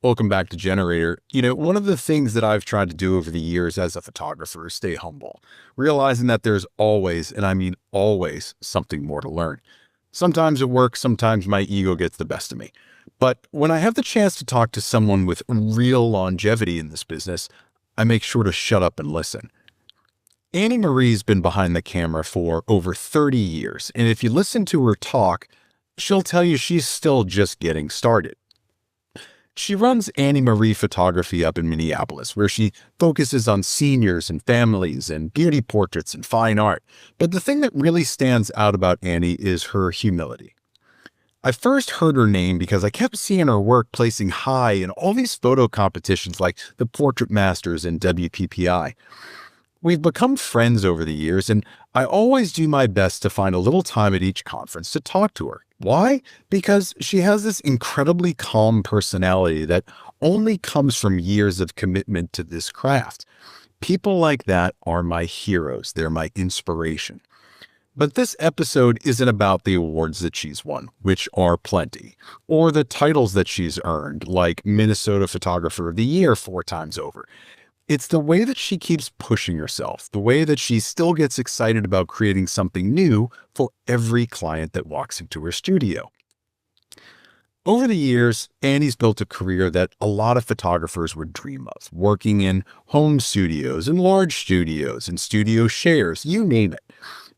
Welcome back to Generator. One of the things that I've tried to do over the years as a photographer is stay humble, realizing that there's always, and I mean always, something more to learn. Sometimes it works, sometimes my ego gets the best of me. But when I have the chance to talk to someone with real longevity in this business, I make sure to shut up and listen. AnnieMarie's been behind the camera for over 30 years, and if you listen to her talk, she'll tell you she's still just getting started. She runs AnnieMarie Photography up in Minneapolis, where she focuses on seniors and families and beauty portraits and fine art. But the thing that really stands out about Annie is her humility. I first heard her name because I kept seeing her work placing high in all these photo competitions like the Portrait Masters and WPPI. We've become friends over the years, and I always do my best to find a little time at each conference to talk to her. Why? Because she has this incredibly calm personality that only comes from years of commitment to this craft. People like that are my heroes. They're my inspiration. But this episode isn't about the awards that she's won, which are plenty, or the titles that she's earned, like Minnesota Photographer of the Year 4 times over. It's the way that she keeps pushing herself, the way that she still gets excited about creating something new for every client that walks into her studio. Over the years, Annie's built a career that a lot of photographers would dream of, working in home studios and large studios and studio shares, you name it.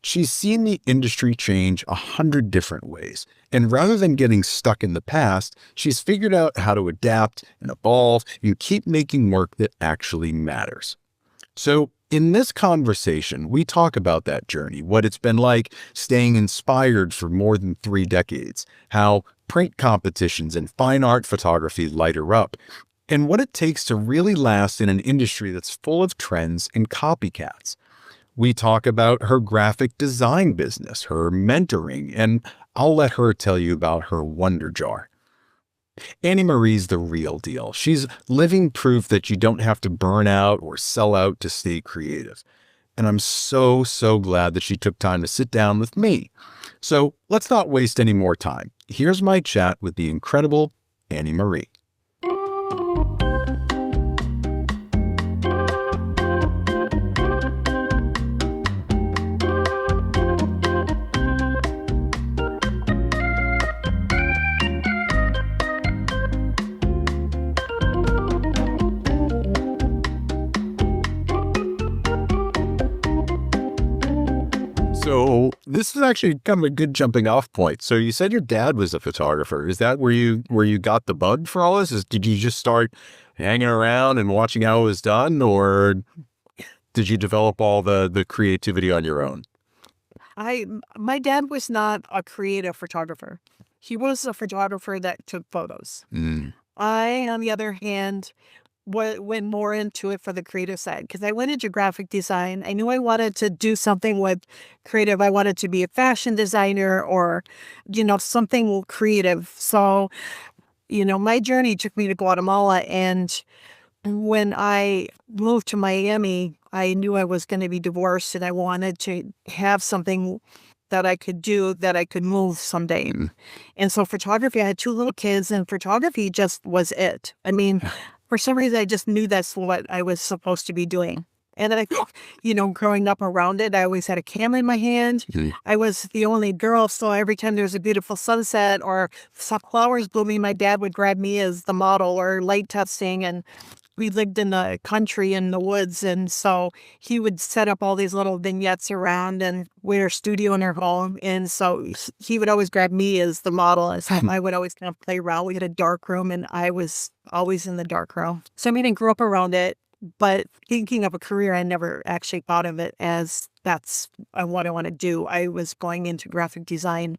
She's seen the industry change 100 different ways, and rather than getting stuck in the past, she's figured out how to adapt and evolve and keep making work that actually matters. So in this conversation, we talk about that journey, what it's been like staying inspired for more than 3 decades, how print competitions and fine art photography light her up, and what it takes to really last in an industry that's full of trends and copycats. We talk about her graphic design business, her mentoring, and I'll let her tell you about her wonder jar. AnnieMarie's the real deal. She's living proof that you don't have to burn out or sell out to stay creative. And I'm so glad that she took time to sit down with me. So let's not waste any more time. Here's my chat with the incredible AnnieMarie. So this is actually kind of a good jumping off point. So you said your dad was a photographer. Is that where you got the bug for all this? Did you just start hanging around and watching how it was done, or did you develop all the creativity on your own? My dad was not a creative photographer. He was a photographer that took photos. I, on the other hand, went more into it for the creative side because I went into graphic design. I knew I wanted to do something with creative. I wanted to be a fashion designer or, something creative. So, my journey took me to Guatemala. And when I moved to Miami, I knew I was going to be divorced and I wanted to have something that I could do, that I could move someday. And so photography, I had 2 little kids and photography just was it. I mean, for some reason, I just knew that's what I was supposed to be doing. And then growing up around it, I always had a camera in my hand. I was the only girl, so every time there was a beautiful sunset or some flowers blooming, my dad would grab me as the model or light testing. And we lived in the country in the woods, and so he would set up all these little vignettes around, and we had a studio in our home, and so he would always grab me as the model, and so I would always kind of play around. We had a dark room, and I was always in the dark room. So I didn't grow up around it, but thinking of a career, I never actually thought of it as that's what I want to do. I was going into graphic design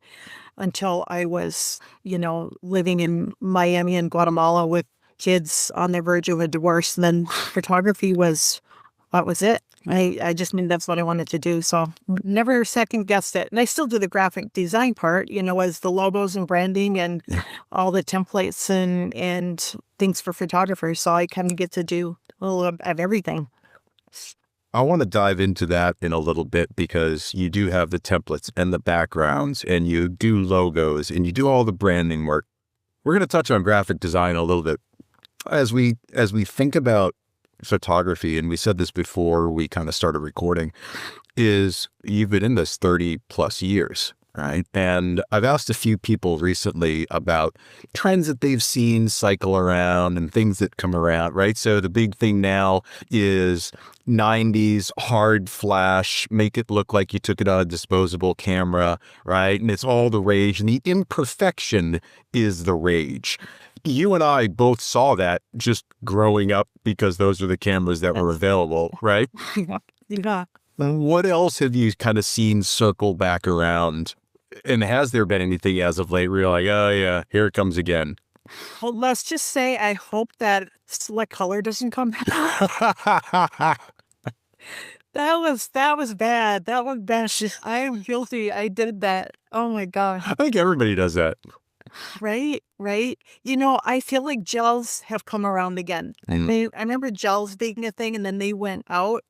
until I was, living in Miami and Guatemala with kids on the verge of a divorce. And then photography was it. I just knew that's what I wanted to do. So never second guessed it. And I still do the graphic design part, as the logos and branding and all the templates and things for photographers. So I kind of get to do a little of everything. I want to dive into that in a little bit because you do have the templates and the backgrounds and you do logos and you do all the branding work. We're going to touch on graphic design a little bit. as we think about photography, and we said this before we kind of started recording, is you've been in this 30 plus years, right? And I've asked a few people recently about trends that they've seen cycle around and things that come around, right? So the big thing now is 90s hard flash, make it look like you took it on a disposable camera, right? And it's all the rage, and the imperfection is the rage. You and I both saw that just growing up because those are the cameras that were available, right? Yeah. What else have you kind of seen circle back around? And has there been anything as of late where you're like, oh yeah, here it comes again? Well, let's just say I hope that select color doesn't come back. That was bad. That was bad. I am guilty. I did that. Oh my God. I think everybody does that. Right, right. I feel like gels have come around again. I remember gels being a thing, and then they went out.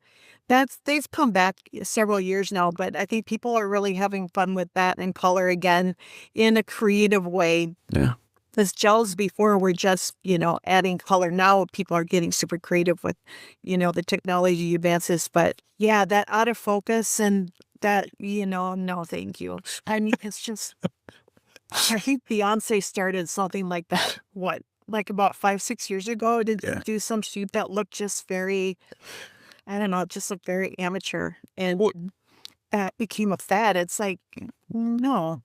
They've come back several years now, but I think people are really having fun with that and color again in a creative way. Yeah. Because gels before were just, adding color. Now people are getting super creative with, the technology advances. But yeah, that autofocus and that, no, thank you. I mean, it's just, I think Beyonce started something like that, what, like about 5, 6 years ago, to do some shoot that looked just very, I don't know, it just looked very amateur. And that became a fad. It's like, no.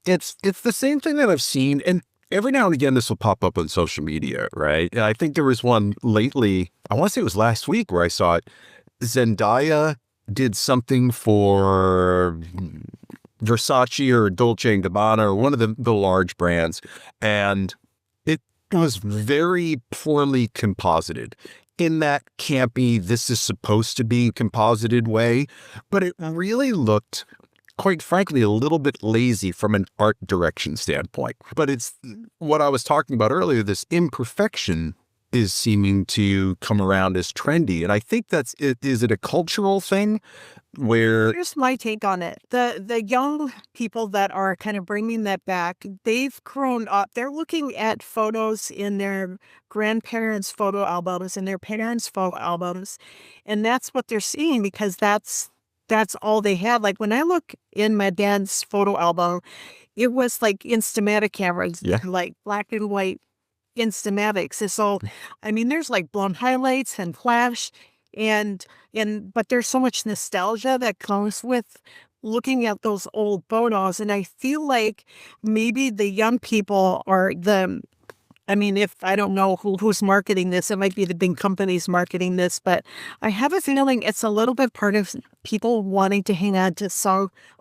It's the same thing that I've seen, and every now and again this will pop up on social media, right? And I think there was one lately, I want to say it was last week, where I saw it. Zendaya did something for Versace or Dolce & Gabbana or one of the large brands, and it was very poorly composited in that campy, this is supposed to be composited way, but it really looked, quite frankly, a little bit lazy from an art direction standpoint. But it's what I was talking about earlier, this imperfection is seeming to come around as trendy. And I think that's it. Is it a cultural thing where... Here's my take on it. The young people that are kind of bringing that back, they've grown up. They're looking at photos in their grandparents' photo albums and their parents' photo albums. And that's what they're seeing, because that's all they had. Like when I look in my dad's photo album, it was like Instamatic cameras, like black and white Instamatics. And so, I mean, there's like blown highlights and flash, but there's so much nostalgia that comes with looking at those old photos. And I feel like maybe the young people if I don't know who's marketing this, it might be the big companies marketing this, but I have a feeling it's a little bit part of people wanting to hang on to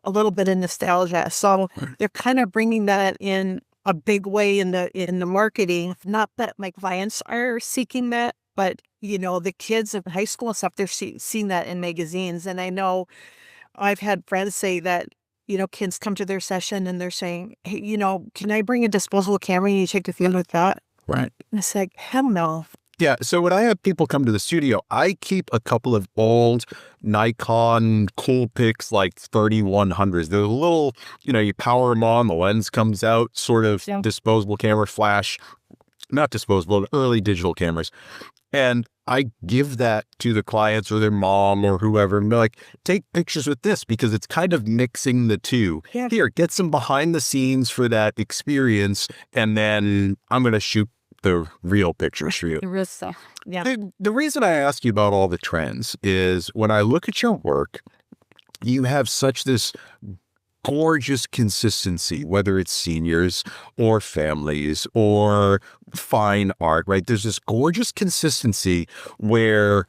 a little bit of nostalgia. So they're kind of bringing that in a big way in the marketing. Not that my clients are seeking that, but the kids in high school and stuff, they're seeing that in magazines. And I know I've had friends say that, kids come to their session and they're saying, hey, can I bring a disposable camera and you take a film with that? Right. And it's like, hell no. Yeah. So when I have people come to the studio, I keep a couple of old Nikon Coolpix, like 3100s. They're a little, you power them on, the lens comes out, sort of disposable camera, flash, not disposable, early digital cameras. And I give that to the clients or their mom or whoever, and be like, take pictures with this, because it's kind of mixing the two. Yeah. Here, get some behind the scenes for that experience, and then I'm going to shoot the real pictures for you. The real stuff. Yeah. The reason I ask you about all the trends is when I look at your work, you have such this gorgeous consistency, whether it's seniors or families or fine art, right? There's this gorgeous consistency where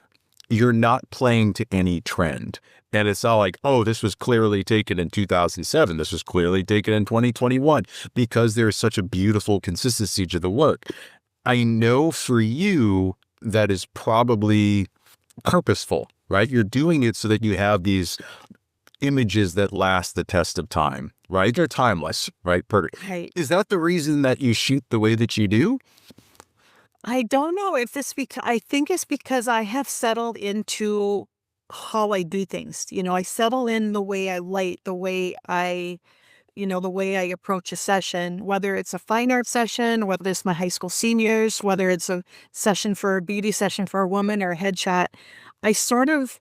you're not playing to any trend. And it's not like, oh, this was clearly taken in 2007. This was clearly taken in 2021, because there's such a beautiful consistency to the work. I know for you, that is probably purposeful, right? You're doing it so that you have these images that last the test of time, right? They're timeless, right? Perfect. Right. Is that the reason that you shoot the way that you do? I don't know if I think it's because I have settled into how I do things. I settle in the way I light, the way I the way I approach a session, whether it's a fine art session, whether it's my high school seniors, whether it's a session for a beauty session for a woman or a headshot. I sort of,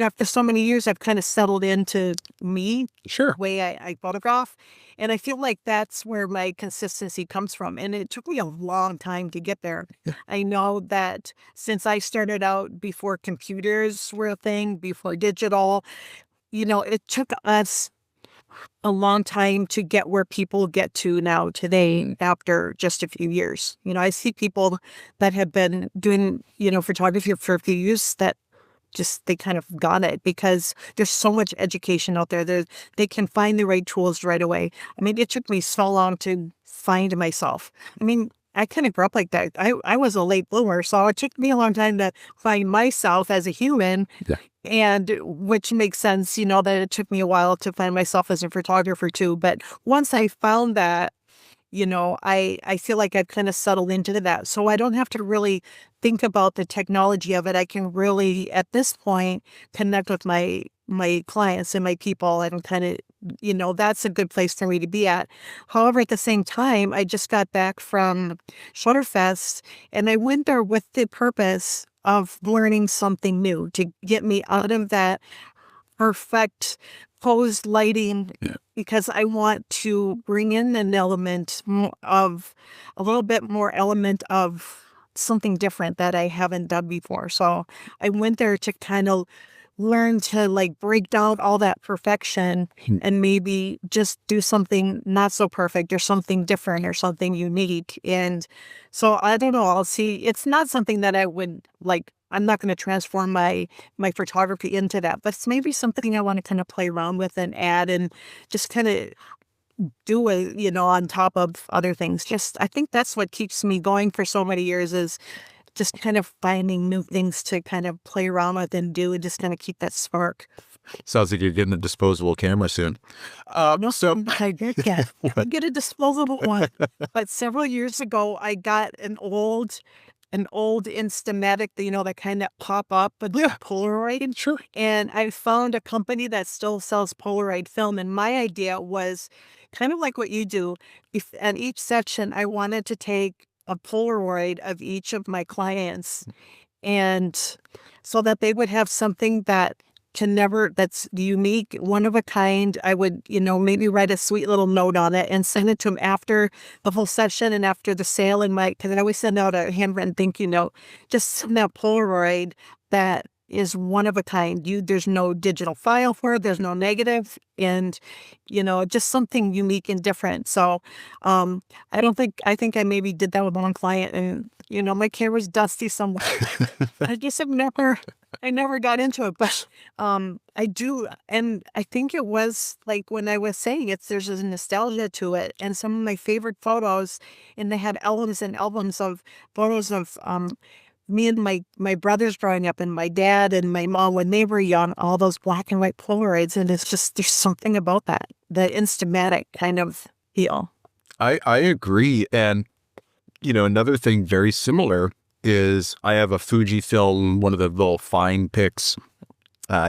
after so many years, I've kind of settled into me, Sure. the way I photograph. And I feel like that's where my consistency comes from. And it took me a long time to get there. Yeah. I know that since I started out before computers were a thing, before digital, it took us a long time to get where people get to now today after just a few years. I see people that have been doing, photography for a few years that they kind of got it because there's so much education out there. They can find the right tools right away. I mean, it took me so long to find myself. I mean, I kind of grew up like that. I was a late bloomer, so it took me a long time to find myself as a human. Yeah. And which makes sense, that it took me a while to find myself as a photographer too. But once I found that, I feel like I've kind of settled into that. So I don't have to really think about the technology of it. I can really, at this point, connect with my clients and my people and kind of, that's a good place for me to be at. However, at the same time, I just got back from Shutterfest and I went there with the purpose of learning something new to get me out of that perfect posed lighting. Yeah. Because I want to bring in an element of a little bit more element of something different that I haven't done before. So I went there to kind of learn to break down all that perfection and maybe just do something not so perfect or something different or something unique. And so I don't know, I'll see. It's not something that I would I'm not going to transform my photography into that, but it's maybe something I want to kind of play around with and add and just kind of do it, on top of other things. I think that's what keeps me going for so many years is just kind of finding new things to kind of play around with and do and just kind of keep that spark. Sounds like you're getting a disposable camera soon. No, so I did get a disposable one, but several years ago I got an old Instamatic, that kind of pop up, but Polaroid. Sure. And I found a company that still sells Polaroid film. And my idea was kind of like what you do. If at each section, I wanted to take a Polaroid of each of my clients, and so that they would have something that's unique, one of a kind. I would, maybe write a sweet little note on it and send it to them after the whole session and after the sale. And because I always send out a handwritten thank you note, just send that Polaroid that is one of a kind. There's no digital file for it. There's no negative, and just something unique and different. So, I think I maybe did that with one client, and my camera's dusty somewhere. I guess I never got into it, but I do, and I think it was when I was saying it, there's a nostalgia to it, and some of my favorite photos, and they had albums and albums of photos of me and my brothers growing up and my dad and my mom when they were young, all those black and white Polaroids. And it's just, there's something about that, the Instamatic kind of feel. I agree. And, another thing very similar is I have a Fujifilm, one of the little fine picks,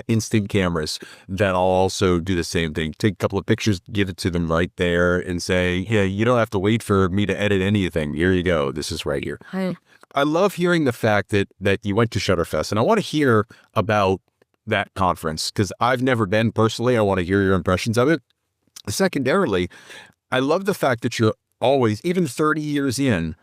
instant cameras that I'll also do the same thing. Take a couple of pictures, give it to them right there and say, yeah, you don't have to wait for me to edit anything. Here you go. This is right here. Hi. I love hearing the fact that you went to Shutterfest, and I want to hear about that conference because I've never been personally. I want to hear your impressions of it. Secondarily, I love the fact that you're always, even 30 years in,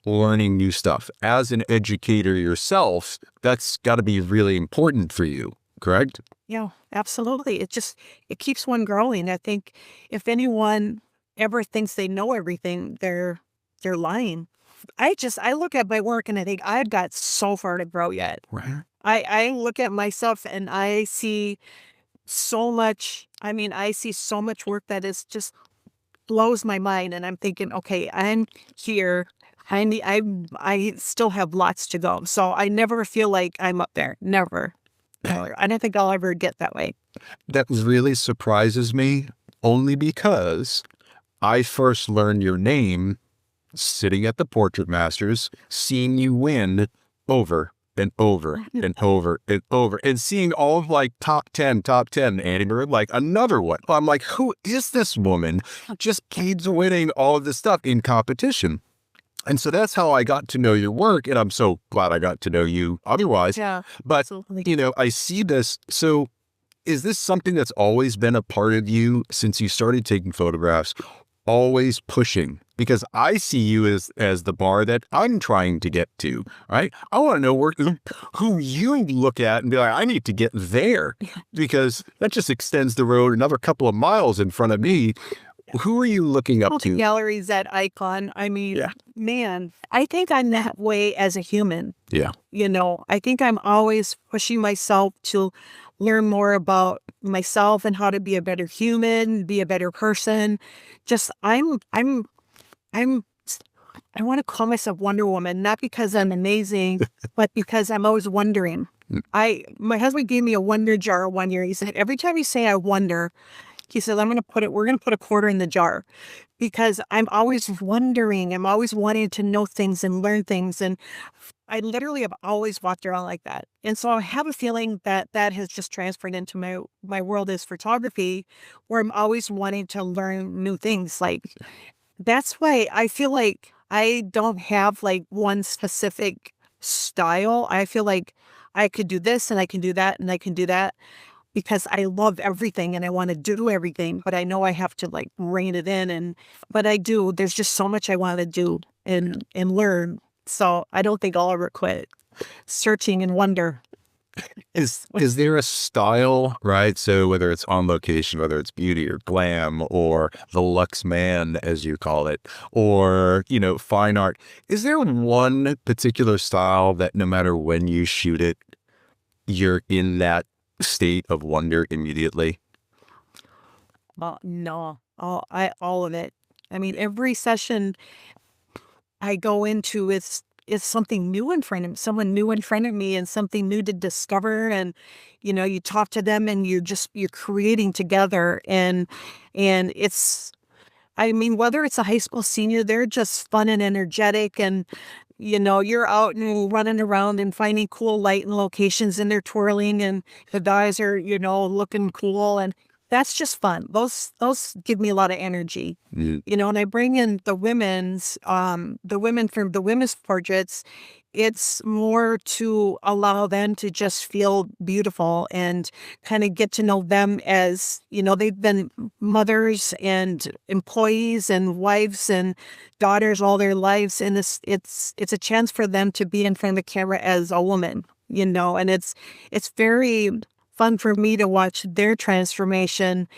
learning new stuff. As an educator yourself, that's got to be really important for you, correct? Yeah, absolutely. It keeps one growing. I think if anyone ever thinks they know everything, they're lying. I look at my work and I think I've got so far to grow yet. Right. I look at myself and I see so much. I mean, I see so much work that is just blows my mind. And I'm thinking, okay, I'm here. I still have lots to go. So I never feel like I'm up there. Never. I don't think I'll ever get that way. That really surprises me only because I first learned your name sitting at the Portrait Masters, seeing you win over and over and over and over and seeing all of like top 10, and like another one. I'm like, who is this woman? Just keeps winning all of this stuff in competition. And so that's how I got to know your work. And I'm so glad I got to know you otherwise. Yeah, But, absolutely. I see this. So is this something that's always been a part of you since you started taking photographs, always pushing? Because I see you as the bar that I'm trying to get to, right? I want to know who you look at and be like, I need to get there, because that just extends the road another couple of miles in front of me. Who are you looking up All the to? galleries at Icon. I mean, Yeah. man, I think I'm that way as a human. Yeah. I think I'm always pushing myself to learn more about myself and how to be a better human, be a better person. Just I'm I want to call myself Wonder Woman, not because I'm amazing, but because I'm always wondering. My husband gave me a wonder jar one year. He said, every time you say I wonder, he said, we're going to put a quarter in the jar, because I'm always wondering. I'm always wanting to know things and learn things. And I literally have always walked around like that. And so I have a feeling that that has just transferred into my world as photography, where I'm always wanting to learn new things. Like, that's why I feel like I don't have like one specific style. I feel like I could do this and I can do that and I can do that, because I love everything and I want to do everything, but I know I have to like rein it in. But I do. There's just so much I want to do and learn. So I don't think I'll ever quit searching and wonder. Is there a style, right? So whether it's on location, whether it's beauty or glam or the luxe man, as you call it, or, fine art, is there one particular style that no matter when you shoot it, you're in that state of wonder immediately? No, all of it. I mean, every session I go into is something new in front of me, someone new in front of me, and something new to discover. And you talk to them and you're creating together. And it's, I mean, whether it's a high school senior, they're just fun and energetic, and you're out and running around and finding cool light and locations, and they're twirling, and the guys are looking cool, and that's just fun. Those give me a lot of energy. Mm. And I bring in the women from the women's portraits. It's more to allow them to just feel beautiful and kind of get to know them as, they've been mothers and employees and wives and daughters all their lives. And it's a chance for them to be in front of the camera as a woman, and it's very fun for me to watch their transformation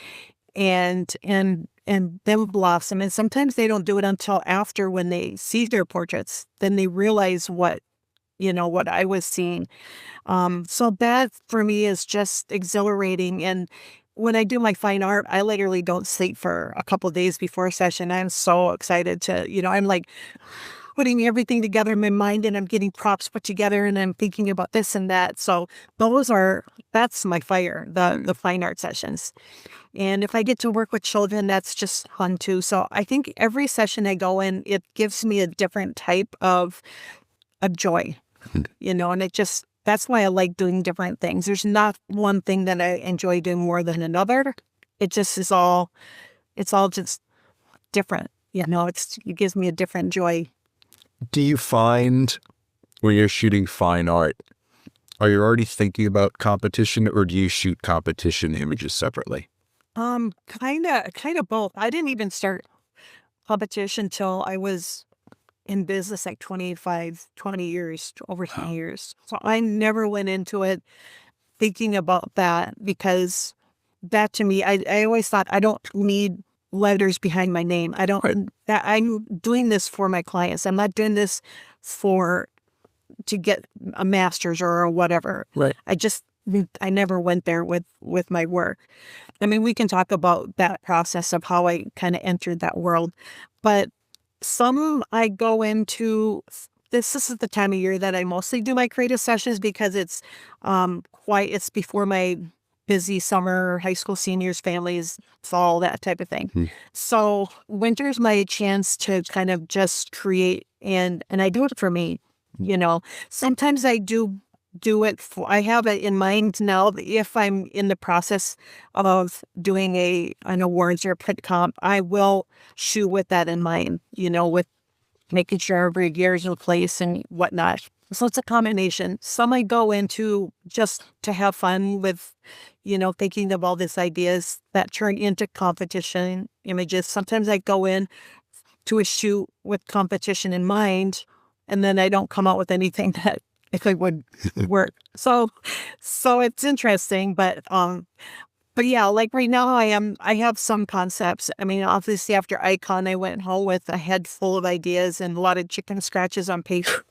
and them blossom. And sometimes they don't do it until after, when they see their portraits, then they realize what I was seeing. So that for me is just exhilarating. And when I do my fine art, I literally don't sleep for a couple of days before a session. I'm so excited to, I'm like putting everything together in my mind, and I'm getting props put together, and I'm thinking about this and that. So that's my fire, the fine art sessions. And if I get to work with children, that's just fun too. So I think every session I go in, it gives me a different type of joy, and that's why I like doing different things. There's not one thing that I enjoy doing more than another. It just it's all just different. It gives me a different joy. Do you find when you're shooting fine art, are you already thinking about competition, or do you shoot competition images separately? Kind of both. I didn't even start competition till I was in business like 20 years, over 20 years. So I never went into it thinking about that, because that to me, I always thought I don't need letters behind my name. I don't, Right. that I'm doing this for my clients. I'm not doing this to get a master's or whatever. Right. I never went there with my work. I mean, we can talk about that process of how I kind of entered that world, but some I go into, this is the time of year that I mostly do my creative sessions, because it's it's before my busy summer, high school seniors, families, fall, that type of thing. Hmm. So winter's my chance to kind of just create, and I do it for me. Sometimes I do do it I have it in mind now that if I'm in the process of doing an awards or a print comp, I will shoot with that in mind, with making sure every gear is in place and whatnot. So it's a combination. Some I go into just to have fun with, thinking of all these ideas that turn into competition images. Sometimes I go in to a shoot with competition in mind, and then I don't come out with anything that I think would work. So it's interesting, but yeah, like right now I have some concepts. I mean, obviously after Icon, I went home with a head full of ideas and a lot of chicken scratches on paper.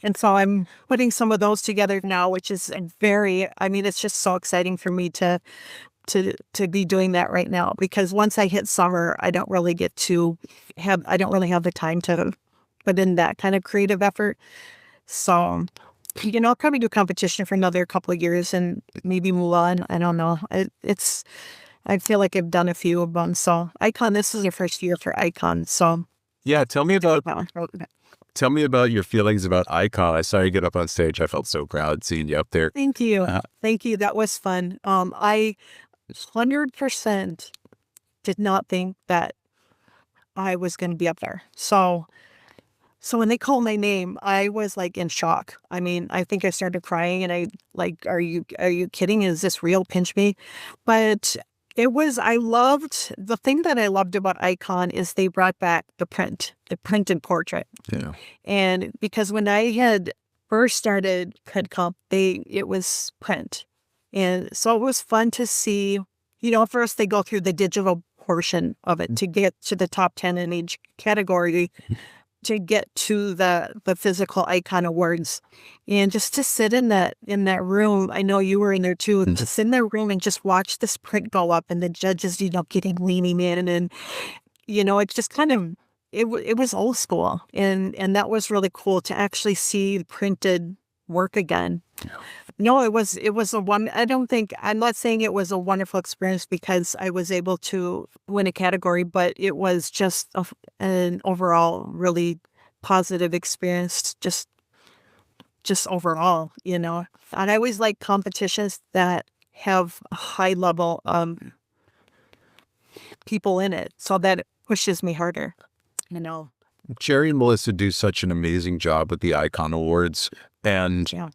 And so I'm putting some of those together now, which is it's just so exciting for me to be doing that right now, because once I hit summer, I don't really have the time to put in that kind of creative effort. So, I'll probably do competition for another couple of years and maybe move on. I don't know. I feel like I've done a few of them. So Icon, this is your first year for Icon. So Yeah, tell me about your feelings about Icon. I saw you get up on stage. I felt so proud seeing you up there. Thank you. Thank you. That was fun. I 100% did not think that I was going to be up there. So when they called my name, I was like in shock. I mean, I think I started crying and I like, are you kidding? Is this real? Pinch me. But the thing that I loved about Icon is they brought back the printed portrait. Yeah. And because when I had first started print comp, it was print. And so it was fun to see, first they go through the digital portion of it to get to the top 10 in each category, to get to the physical Icon awards. And just to sit in that room, I know you were in there too, to sit in that room and just watch this print go up and the judges, getting leaning in, and, it's just kind of, it was old school. And that was really cool to actually see printed work again. No, it was I'm not saying it was a wonderful experience because I was able to win a category, but it was just an overall really positive experience, just overall, And I always like competitions that have a high level people in it, so that it pushes me harder, Jerry and Melissa do such an amazing job with the Icon Awards. And Yeah.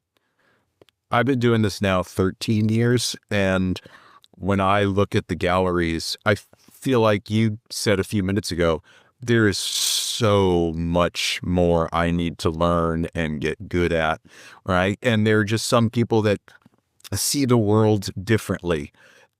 I've been doing this now 13 years. And when I look at the galleries, I feel like you said a few minutes ago, there is so much more I need to learn and get good at, right? And there are just some people that see the world differently.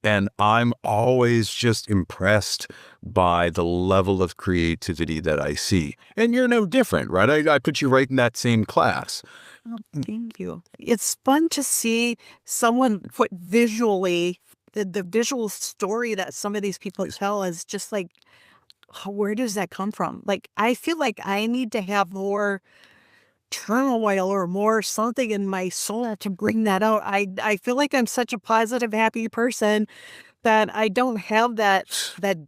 And I'm always just impressed by the level of creativity that I see. And you're no different, right? I put you right in that same class. Oh, thank you. It's fun to see someone put visually the visual story that some of these people tell is just like, where does that come from? Like, I feel like I need to have more turmoil or more something in my soul to bring that out. I feel like I'm such a positive, happy person that I don't have that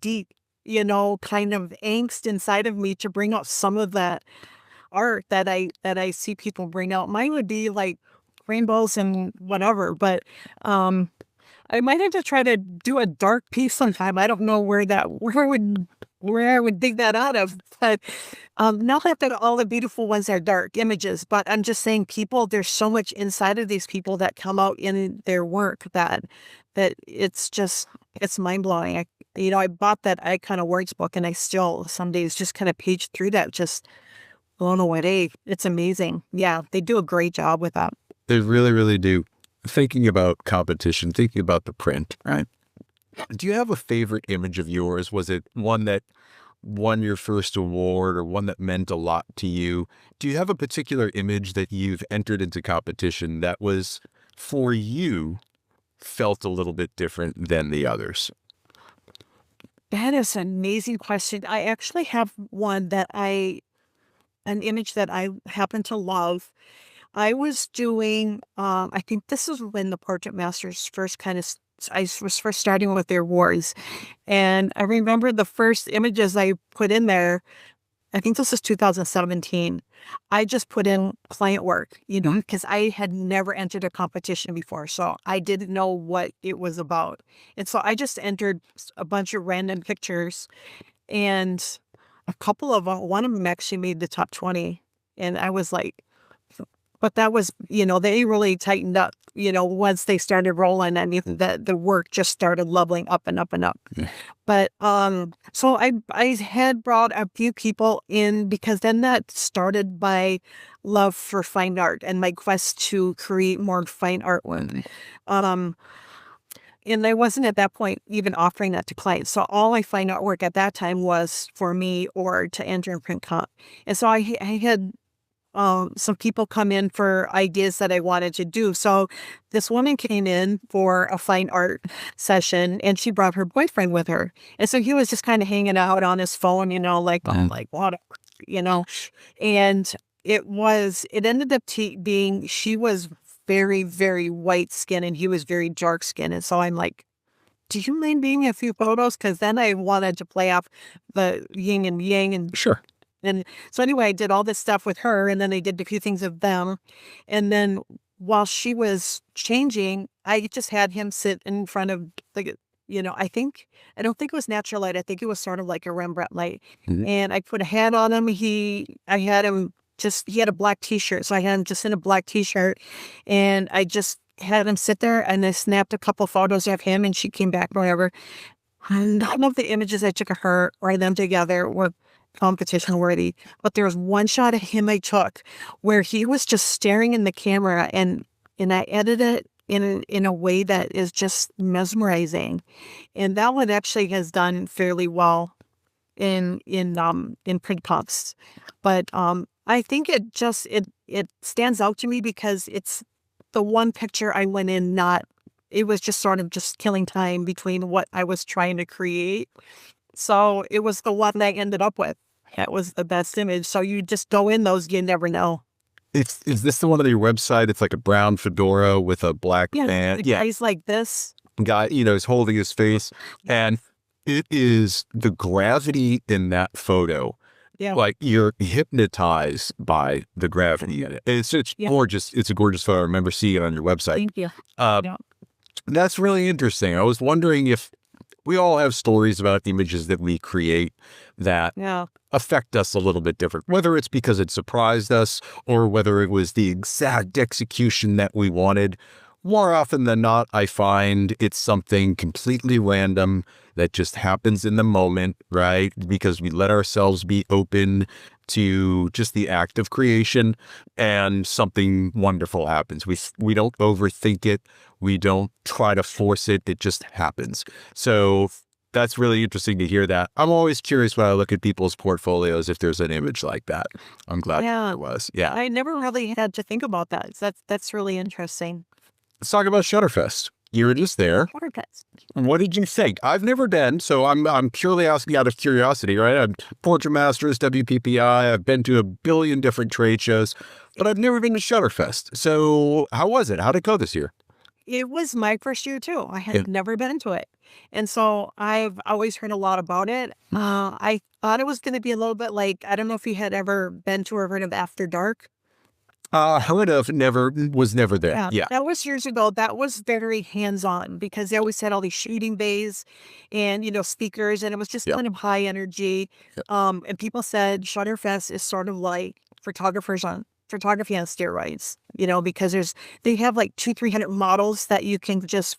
deep, kind of angst inside of me to bring out some of that art that I see people bring out. Mine would be like rainbows and whatever, but I might have to try to do a dark piece sometime. I don't know where I would dig that out of, but not that all the beautiful ones are dark images, but I'm just saying there's so much inside of these people that come out in their work that it's mind blowing. I bought that Icon Awards book and I still some days just kind of page through that, just blown away. It's amazing. Yeah, they do a great job with that. They really, really do. Thinking about competition, thinking about the print, right? Do you have a favorite image of yours? Was it one that won your first award or one that meant a lot to you? Do you have a particular image that you've entered into competition that was, for you, felt a little bit different than the others? That is an amazing question. I actually have an image that I happen to love. I was doing, I think this is when the Portrait Masters I was first starting with their awards. And I remember the first images I put in there, I think this is 2017. I just put in client work, because I had never entered a competition before. So I didn't know what it was about. And so I just entered a bunch of random pictures, and one of them actually made the top 20. And I was like, but that was, they really tightened up, once they started rolling, and the work just started leveling up and up and up. Yeah. But so I had brought a few people in, because then that started my love for fine art and my quest to create more fine artwork. And I wasn't at that point even offering that to clients. So all my fine artwork at that time was for me or to enter in print comp. And so I had some people come in for ideas that I wanted to do. So this woman came in for a fine art session, and she brought her boyfriend with her. And so he was just kind of hanging out on his phone, like whatever, and it ended up being, she was very, very white skin and he was very dark skin. And so I'm like, do you mind being me a few photos? Because then I wanted to play off the yin and yang. And Sure. and so anyway, I did all this stuff with her, and then I did a few things of them. And then while she was changing, I just had him sit in front of I don't think it was natural light. I think it was sort of like a Rembrandt light. Mhm. And I put a hat on him. He had a black t-shirt. So I had him just in a black t-shirt, and I just had him sit there, and I snapped a couple photos of him, and she came back, whatever. And none of the images I took of her or them together were competition worthy. But there was one shot of him I took where he was just staring in the camera, and I edited it in a way that is just mesmerizing. And that one actually has done fairly well in print comps. But I think it stands out to me because it's the one picture I went in it was just sort of just killing time between what I was trying to create. So it was the one I ended up with. That was the best image. So you just go in those, you never know. Is this the one on your website? It's like a brown fedora with a black band. The guy's like this. Guy, is holding his face. And it is the gravity in that photo. Yeah. Like you're hypnotized by the gravity in it. It's gorgeous. It's a gorgeous photo. I remember seeing it on your website. Thank you. That's really interesting. I was wondering if we all have stories about images that we create that affect us a little bit different, whether it's because it surprised us or whether it was the exact execution that we wanted. More often than not, I find it's something completely random that just happens in the moment, right? Because we let ourselves be open to just the act of creation, and something wonderful happens. We don't overthink it. We don't try to force it. It just happens. So that's really interesting to hear that. I'm always curious when I look at people's portfolios if there's an image like that. I'm glad there was. Yeah. I never really had to think about that. That's really interesting. Let's talk about Shutterfest. You were just there. Shutterfest. And what did you think? I've never been, so I'm purely asking out of curiosity, right? I'm Portrait Masters, WPPI. I've been to a billion different trade shows, but I've never been to Shutterfest. So how was it? How'd it go this year? It was my first year too. I had never been to it. And so I've always heard a lot about it. I thought it was going to be a little bit like, I don't know if you had ever been to or heard of After Dark. I would have was never there. Yeah. That was years ago. That was very hands-on because they always had all these shooting bays and, speakers, and it was just kind of high energy. And people said Shutterfest is sort of like photography on steroids, because they have like 200-300 models that you can just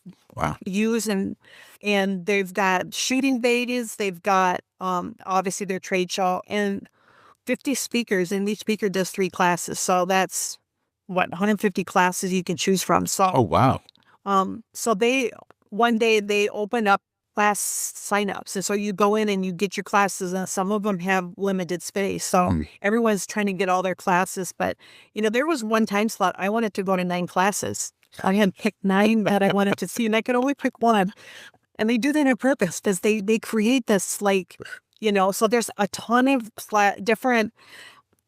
use, and they've got shooting bays, they've got obviously their trade show, and 50 speakers, and each speaker does 3 classes. So that's 150 classes you can choose from. So oh wow. So one day they open up class signups, and so you go in and you get your classes, and some of them have limited space. So everyone's trying to get all their classes, but there was one time slot I wanted to go to 9 classes. I had picked 9 that I wanted to see, and I could only pick one. And they do that on purpose because they create this so there's a ton of different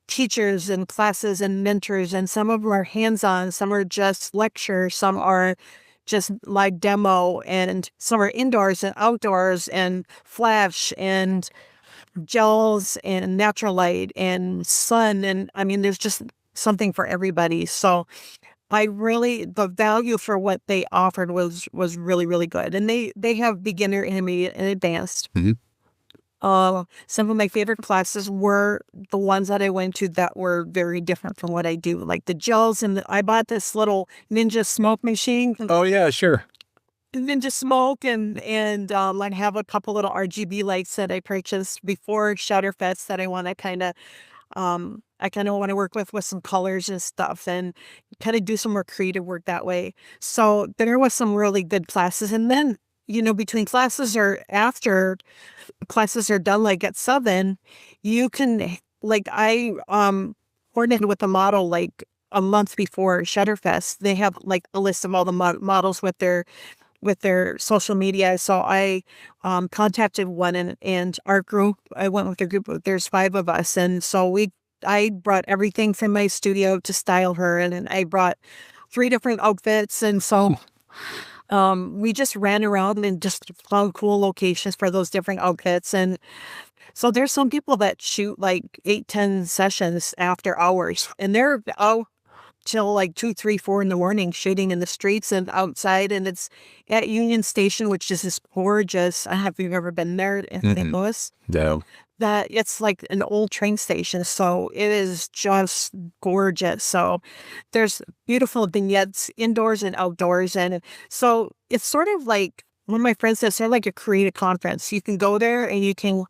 teachers and classes and mentors, and some of them are hands-on, some are just lecture, some are just live demo, and some are indoors and outdoors and flash, and gels and natural light and sun. And I mean, there's just something for everybody. So the value for what they offered was really, really good. And they have beginner, intermediate, and advanced. Mhm. Some of my favorite classes were the ones that I went to that were very different from what I do, like the gels. And I bought this little Ninja smoke machine, Oh, yeah, sure. Ninja smoke, and I have a couple little RGB lights that I purchased before Shutterfest that I kind of want to work with some colors and stuff and kind of do some more creative work that way. So there was some really good classes. And then, between classes or after classes are done, like at 7, you can, like coordinated with the model like a month before Shutterfest. They have like a list of all the models with their social media. So I contacted one, and our group, I went with the group, there's 5 of us. And so I brought everything from my studio to style her. And then I brought 3 different outfits. And so we just ran around and just found cool locations for those different outfits. And so there's some people that shoot like 8, 10 sessions after hours, and they're out till like 2, 3, 4 in the morning shooting in the streets and outside. And it's at Union Station, which is this gorgeous. I don't know if you've ever been there in St. Louis. No. That it's like an old train station. So it is just gorgeous. So there's beautiful vignettes indoors and outdoors. And so it's sort of like, one of my friends says, sort of like a creative conference. You can go there and you can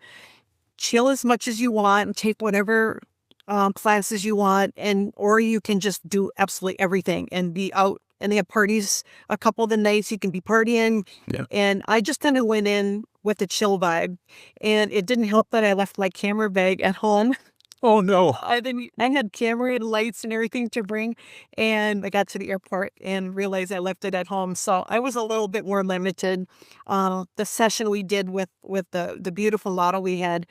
chill as much as you want and take whatever classes you want, or you can just do absolutely everything and be out. And they have parties a couple of the nights you can be partying. Yeah. And I just kind of went in with a chill vibe, and it didn't help that I left my camera bag at home. Oh, no. I had camera and lights and everything to bring, and I got to the airport and realized I left it at home. So I was a little bit more limited. The session we did with the beautiful model we had,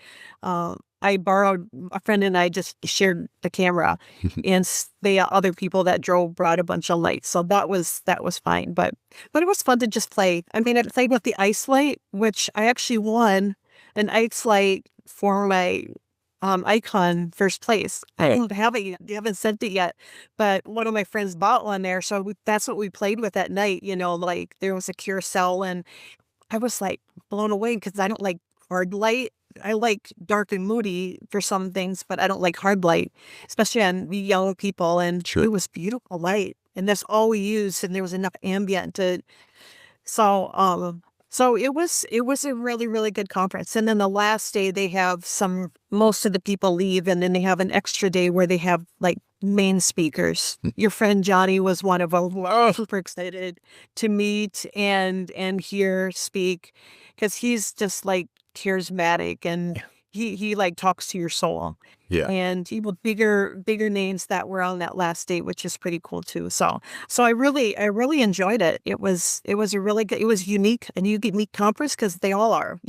I borrowed, a friend and I just shared the camera, and the other people that drove brought a bunch of lights. So that was fine. But it was fun to just play. I mean, I played with the ice light, which I actually won an ice light for my icon first place. I don't have it yet. They haven't sent it yet, but one of my friends bought one there. So that's what we played with at night. Like there was a carousel, and I was like blown away because I don't like hard light. I like dark and moody for some things, but I don't like hard light, especially on the young people. And Sure. It was beautiful light, and that's all we used. And there was enough ambient to, so it was a really, really good conference. And then the last day they have most of the people leave, and then they have an extra day where they have like main speakers. Your friend Johnny was one of them. We're super excited to meet and hear speak, because he's just like charismatic, and he like talks to your soul. Yeah. And he with bigger names that were on that last date, which is pretty cool too. So I really enjoyed it. It was a really good, it was unique, a unique conference, because they all are.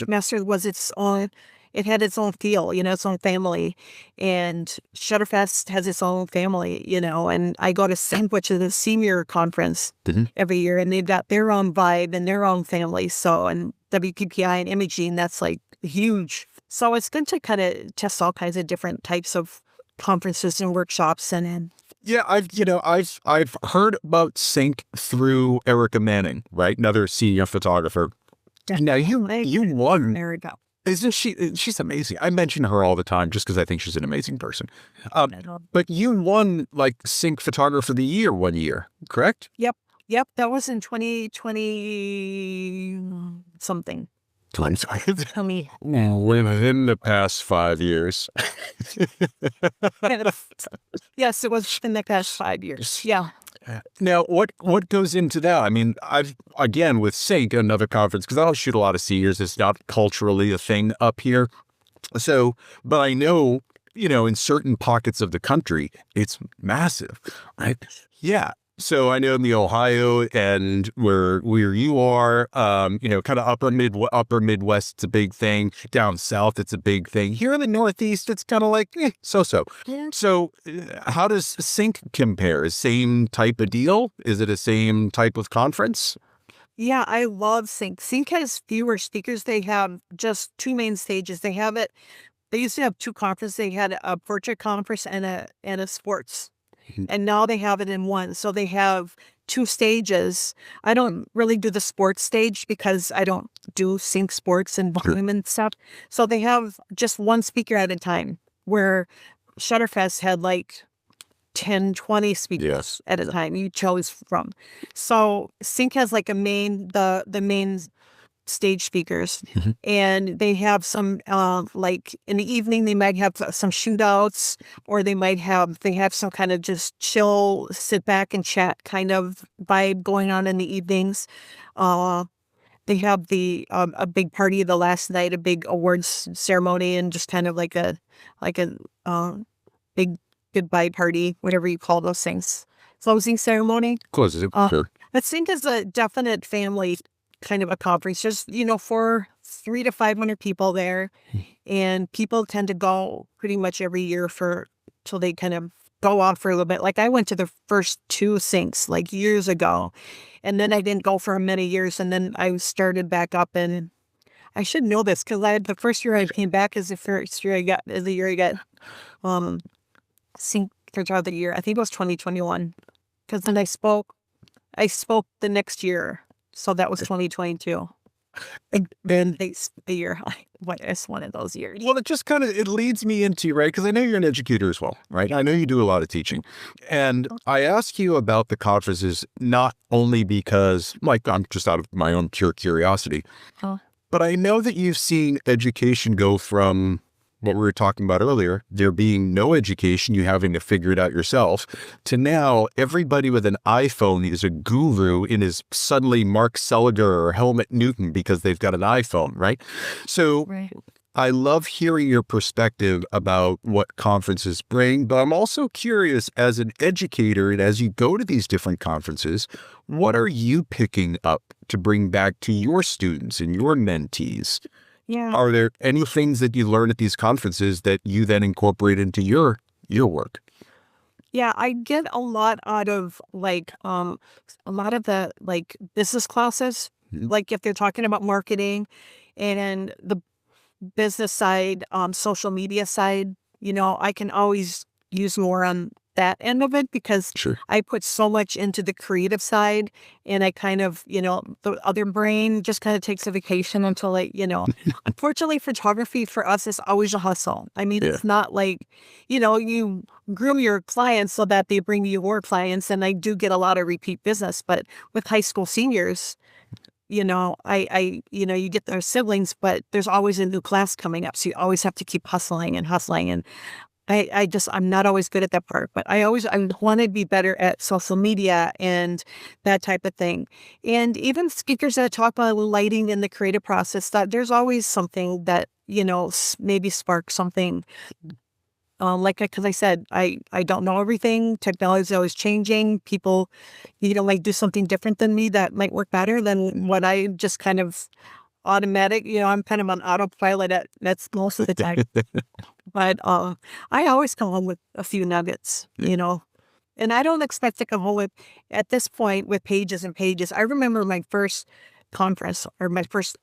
Master was its own. It had its own feel, its own family, and Shutterfest has its own family, and I go to which is a senior conference every year, and they've got their own vibe and their own family. So, and WPPI and Imaging, that's like huge. So it's good to kind of test all kinds of different types of conferences and workshops. Yeah, I've heard about Sync through Erica Manning, right? Another senior photographer. Now you won. There we go. Isn't she's amazing. I mention her all the time just because I think she's an amazing person. But you won like Sync Photographer of the Year one year, correct? Yep. That was in 2020 something. Tell me. Within the past 5 years. Yes, it was in the past 5 years. Yeah. Now, what goes into that? I mean, again, with Sync, another conference, because I don't shoot a lot of seniors. It's not culturally a thing up here. So, but I know, in certain pockets of the country, it's massive, right? Yeah. So I know in the Ohio and where you are, kind of upper Midwest, it's a big thing. Down south, it's a big thing. Here in the Northeast, it's kind of like so-so. Yeah. So how does Sync compare? Same type of deal? Is it a same type of conference? Yeah, I love Sync. Sync has fewer speakers. They have just two main stages. They used to have two conferences. They had a portrait conference and a sports. Mhm. And now they have it in one. So they have two stages. I don't really do the sports stage because I don't do sync sports and Sure. volume and stuff. So they have just one speaker at a time, where Shutterfest had like 10, 20 speakers Yes. at a time you chose from. So sync has like the main stage speakers, Mhm. and they have some like in the evening they might have some shootouts, or they have some kind of just chill, sit back and chat kind of vibe going on in the evenings. uh they have a big party the last night, a big awards ceremony, and just kind of like a uh, big goodbye party, whatever you call those things, closing ceremony. Closes it. uh, Sure. but Sync is a definite family kind of a conference. Just, for 300 to 500 people there. And people tend to go pretty much every year till they kind of go off for a little bit. Like I went to the first two Syncs like years ago, and then I didn't go for many years. And then I started back up, and I should know this because the first year I came back is the year I got um Sync throughout the year. I think it was 2021, because then I spoke the next year. So that was 2022. And then the year, it's one of those years. Well, it just kind of, it leads me into, right? Because I know you're an educator as well, right? I know you do a lot of teaching. And I ask you about the conferences, not only because, like, I'm just out of my own pure curiosity, Oh. but I know that you've seen education go from what we were talking about earlier, there being no education, you having to figure it out yourself, to now everybody with an iPhone is a guru and is suddenly Mark Seliger or Helmut Newton because they've got an iPhone, right? So Right. I love hearing your perspective about what conferences bring, but I'm also curious as an educator and as you go to these different conferences, what are you picking up to bring back to your students and your mentees? Yeah. Are there any things that you learn at these conferences that you then incorporate into your work? Yeah, I get a lot out of a lot of the business classes. Mhm. Like if they're talking about marketing and the business side, social media side, I can always use more on that end of it because Sure. I put so much into the creative side, and I kind of, the other brain just kind of takes a vacation until unfortunately, photography for us is always a hustle. I mean, Yeah. it's not like, you groom your clients so that they bring you more clients. And I do get a lot of repeat business, but with high school seniors, you get their siblings, but there's always a new class coming up. So you always have to keep hustling and hustling. And I'm not always good at that part, but I want to be better at social media and that type of thing. And even speakers that talk about lighting in the creative process, that there's always something that, maybe sparks something. Because I said, I don't know everything. Technology is always changing. People, might do something different than me that might work better than what I just kind of automatic. I'm kind of on autopilot that's most of the time. But I always come home with a few nuggets, and I don't expect to come home at this point with pages and pages. I remember my first conference or my first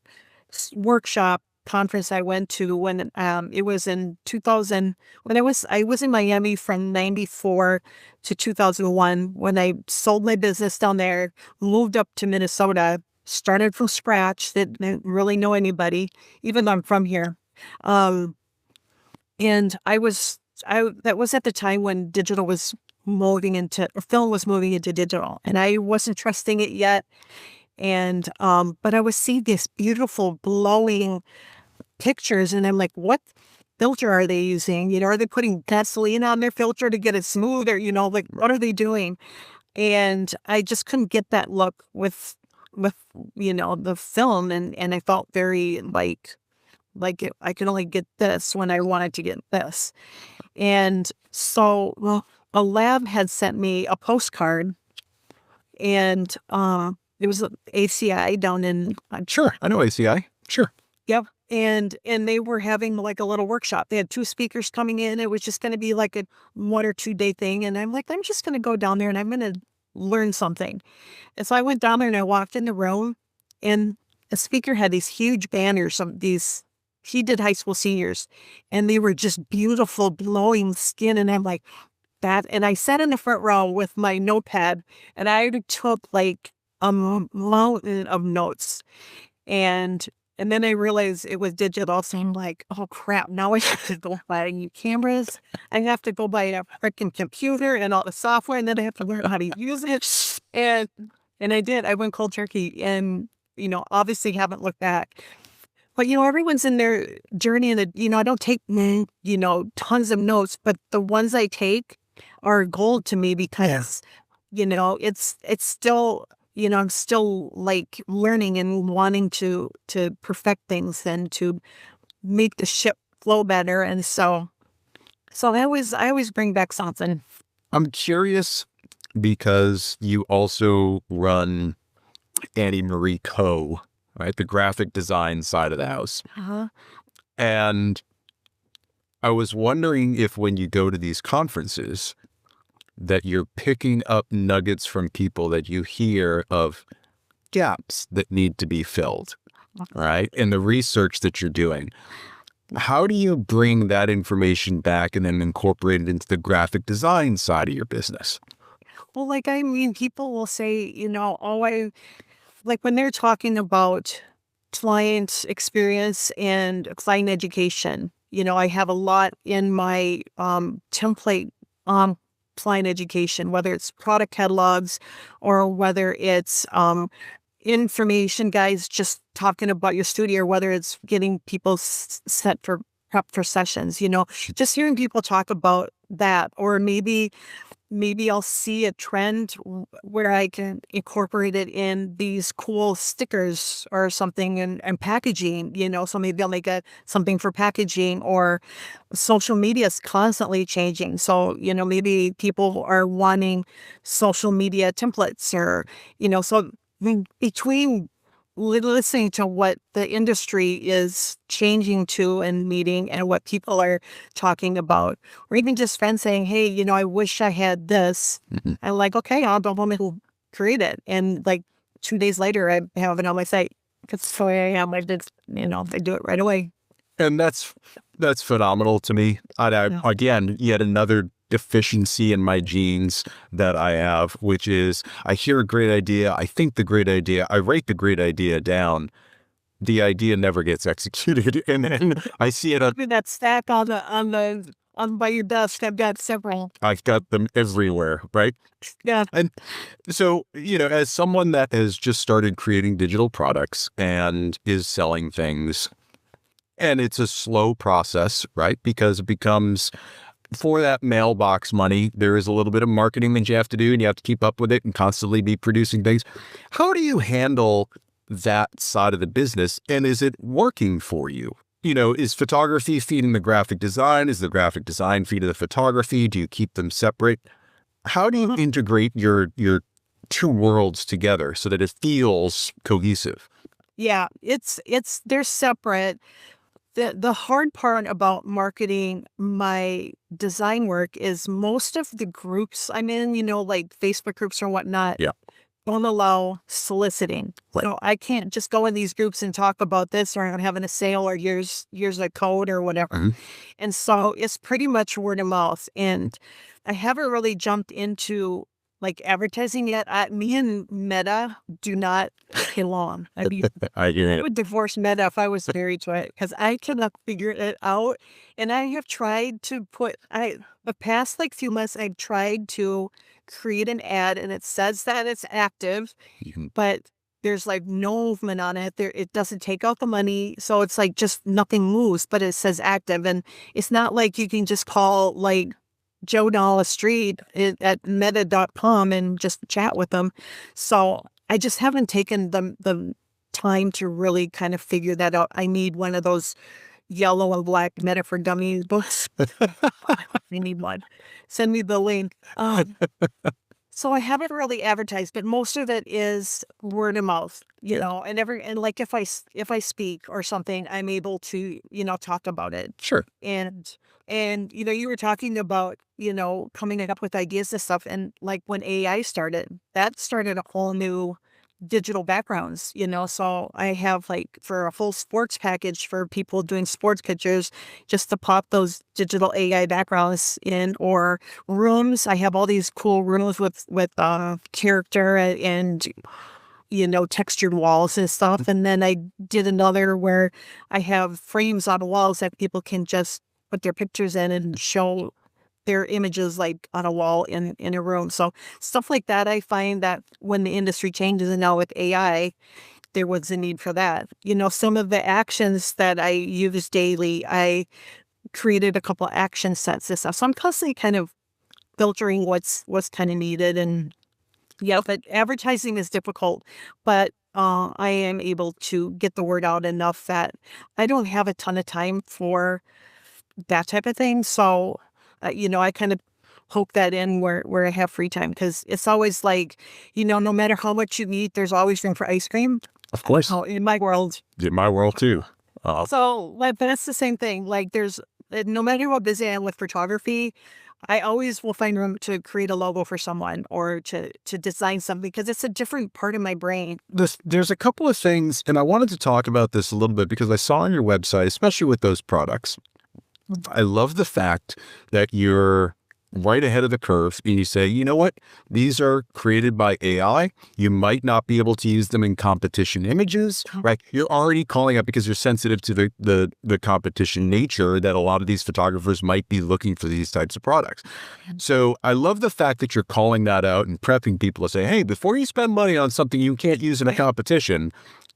workshop conference I went to when it was in 2000, when I was in Miami from 94 to 2001 when I sold my business down there, moved up to Minnesota, started from scratch, didn't really know anybody, even though I'm from here. And that was at the time when digital was film was moving into digital, and I wasn't trusting it yet. And, but I was seeing these beautiful blowing pictures, and I'm like, what filter are they using? Are they putting gasoline on their filter to get it smoother? What are they doing? And I just couldn't get that look with, the film. And I felt very I could only get this when I wanted to get this. And so, well, a lab had sent me a postcard, and it was ACI down in Sure. I know ACI. Sure. yep. And they were having like a little workshop. They had two speakers coming in. It was just going to be like a 1 or 2 day thing. And I'm like, I'm just going to go down there and I'm going to learn something. And so I went down there and I walked in the room, And a speaker had these huge banners of these, he did high school seniors, and they were just beautiful, glowing skin. And I'm like, that. And I sat in the front row with my notepad, and I took like a mountain of notes. And and then I realized it was digital. So I'm like, oh crap, now I have to go buy new cameras. I have to go buy a freaking computer and all the software, and then I have to learn how to use it. And I did. I went cold turkey, and obviously haven't looked back. But everyone's in their journey, and I don't take tons of notes, but the ones I take are gold to me because it's still, I'm still like learning and wanting to perfect things and to make the ship flow better. And so I always bring back something. I'm curious because you also run AnnieMarie Co., right? The graphic design side of the house. Uh-huh. And I was wondering if when you go to these conferences that you're picking up nuggets from people that you hear of gaps that need to be filled, right? In the research that you're doing. How do you bring that information back and then incorporate it into the graphic design side of your business? Well, people will say, like when they're talking about client experience and client education, I have a lot in my template client education, whether it's product catalogs or whether it's information guides just talking about your studio, or whether it's getting people set for prep for sessions, just hearing people talk about that. Or maybe I'll see a trend where I can incorporate it in these cool stickers or something, and packaging, so maybe I'll make something for packaging. Or social media is constantly changing. So, maybe people are wanting social media templates, or, so between listening to what the industry is changing to and meeting and what people are talking about, or even just friends saying, hey, I wish I had this. Mhm. I'm like, okay, I'll go home and create it. And like 2 days later, I have it on my site. Because the way I am, I just, they do it right away. And that's phenomenal to me. Yeah. Again, yet another deficiency in my genes that I have, which is I hear a great idea, I think the great idea, I write the great idea down. The idea never gets executed, and then I see it. That stack on by your desk. I've got several. I've got them everywhere, right? Yeah. And so, as someone that has just started creating digital products and is selling things, and it's a slow process, right? Because it becomes, for that mailbox money, there is a little bit of marketing that you have to do, and you have to keep up with it and constantly be producing things. How do you handle that side of the business, and is it working for you? Is photography feeding the graphic design? Is the graphic design feeding the photography? Do you keep them separate? How do you integrate your two worlds together so that it feels cohesive? Yeah, they're separate. The hard part about marketing my design work is most of the groups I'm in, like Facebook groups or whatnot, Yeah. don't allow soliciting. Right. So I can't just go in these groups and talk about this, or I'm having a sale, or here's a code or whatever. Mhm. And so it's pretty much word of mouth. And I haven't really jumped into like advertising yet. Me and Meta do not get along. I mean, I hear I it. would divorce Meta if I was married to it, because I cannot figure it out. And I have tried to the past like few months, I've tried to create an ad, and it says that it's active, Mhm. but there's like no movement on it. It doesn't take out the money. So it's like just nothing moves, but it says active. And it's not like you can just call like Joe Nalla Street at meta.com and just chat with them. So I just haven't taken the time to really kind of figure that out. I need one of those yellow and black Meta for Dummies books. I need one. Send me the link. So I haven't really advertised, but most of it is word of mouth, and like if I speak or something, I'm able to, talk about it. Sure. And you were talking about, coming up with ideas and stuff, and like when AI started, that started a whole new digital backgrounds, so I have like for a full sports package for people doing sports pictures, just to pop those digital AI backgrounds in, or rooms. I have all these cool rooms with character and textured walls and stuff. And then I did another where I have frames on the walls that people can just put their pictures in and show their images like on a wall in a room. So stuff like that, I find that when the industry changes and now with AI, there was a need for that. Some of the actions that I use daily, I created a couple action sets and stuff. So I'm constantly kind of filtering what's kind of needed. And yeah, but advertising is difficult, but I am able to get the word out enough that I don't have a ton of time for that type of thing. So, I kind of poke that in where I have free time, because it's always like, no matter how much you eat, there's always room for ice cream. Of course. Oh, in my world. In my world, too. So, but that's the same thing. Like, no matter how busy I am with photography, I always will find room to create a logo for someone or to design something, because it's a different part of my brain. There's a couple of things, and I wanted to talk about this a little bit because I saw on your website, especially with those products, I love the fact that you're right ahead of the curve and you say, you know what, these are created by AI. You might not be able to use them in competition images, right? You're already calling out, because you're sensitive to the competition nature, that a lot of these photographers might be looking for these types of products. So I love the fact that you're calling that out and prepping people to say, hey, before you spend money on something you can't use in a competition,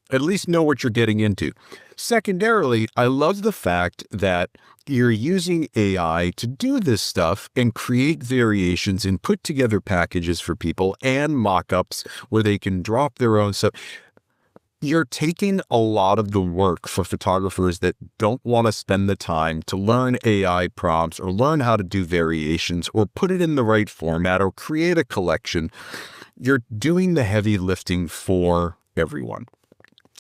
at least know what you're getting into. Secondarily, I love the fact that you're using AI to do this stuff and create variations and put together packages for people and mock-ups where they can drop their own stuff. You're taking a lot of the work for photographers that don't want to spend the time to learn AI prompts or learn how to do variations or put it in the right format or create a collection. You're doing the heavy lifting for everyone.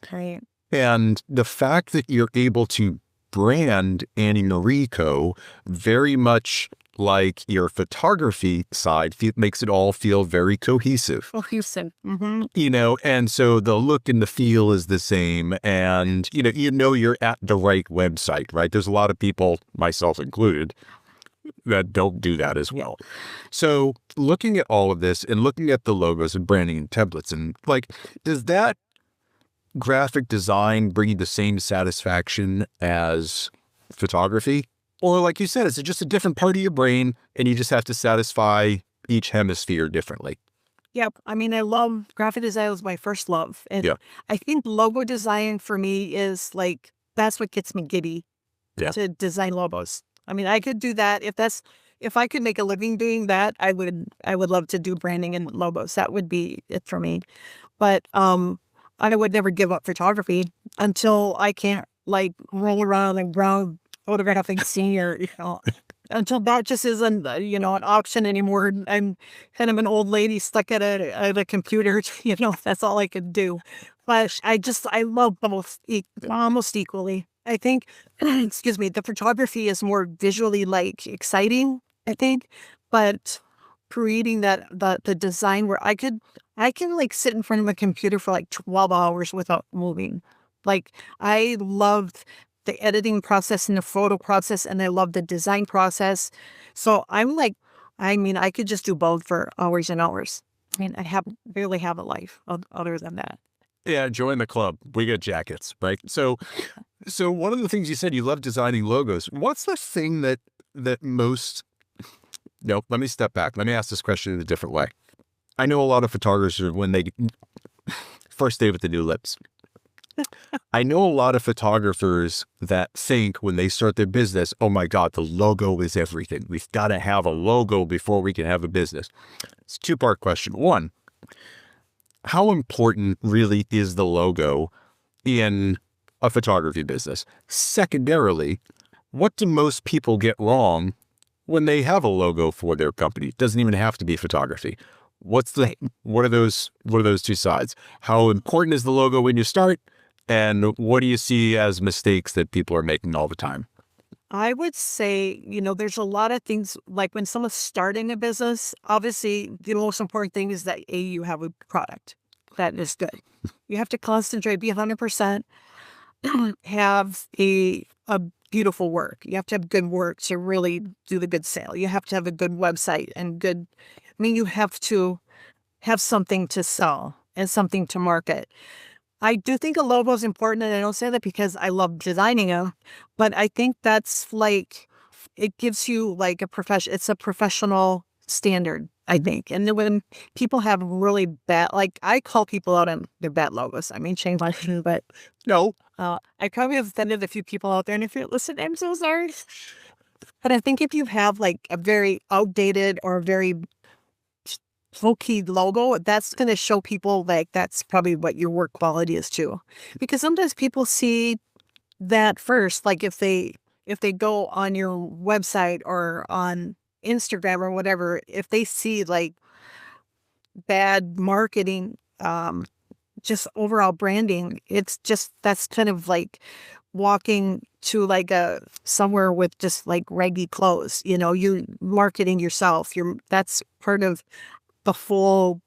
Right. And the fact that you're able to brand AnnieMarie Co. very much like your photography side makes it all feel very cohesive. Cohesive. Mm-hmm. And so the look and the feel is the same. And, you're at the right website, right? There's a lot of people, myself included, that don't do that as well. So looking at all of this and looking at the logos and branding and templates, and does that graphic design bring you the same satisfaction as photography? Or like you said, is it just a different part of your brain and you just have to satisfy each hemisphere differently? Yep. I mean, I love graphic design, was my first love. And Yeah. I think logo design for me is that's what gets me giddy to design logos. I mean, I could do that. If I could make a living doing that, I would love to do branding and logos. That would be it for me. But I would never give up photography until I can't roll around and ground photographing senior, until that just isn't, an option anymore. I'm kind of an old lady stuck at a computer, that's all I could do. But I love both almost equally. I think, excuse me, the photography is more visually exciting, I think, but creating the design where I can sit in front of a computer for 12 hours without moving. I loved the editing process and the photo process, and I love the design process. So I could just do both for hours and hours. I mean, I barely have a life other than that. Yeah, join the club. We get jackets, right? So one of the things you said, you love designing logos. What's the thing that most... No, let me step back. Let me ask this question in a different way. I know a lot of photographers when they first day with the new lips. I know a lot of photographers that think when they start their business, oh my God, the logo is everything. We've got to have a logo before we can have a business. It's a two-part question. One, how important really is the logo in a photography business? Secondarily, what do most people get wrong when they have a logo for their company? It doesn't even have to be photography. What are those two sides? How important is the logo when you start? And what do you see as mistakes that people are making all the time? I would say, there's a lot of things, when someone's starting a business, obviously the most important thing is that you have a product. that is good. You have to concentrate, be 100%, have a beautiful work. You have to have good work to really do the good sale. You have to have a good website and good, I mean, you have to have something to sell and something to market. I do think a logo is important, and I don't say that because I love designing them, but I think that's like, it gives you like it's a professional standard, I think. And then when people have really bad, like I call people out on their bad logos. I mean, change my name, but no, I probably have offended a few people out there. And if you're listening, I'm so sorry. But I think if you have like a very outdated or very low-key logo, that's going to show people like that's probably what your work quality is too. Because sometimes people see that first, like if they go on your website or on Instagram or whatever, if they see like bad marketing, just overall branding, it's just, that's kind of like walking to like a somewhere with just like raggy clothes, you're marketing yourself. That's part of the whole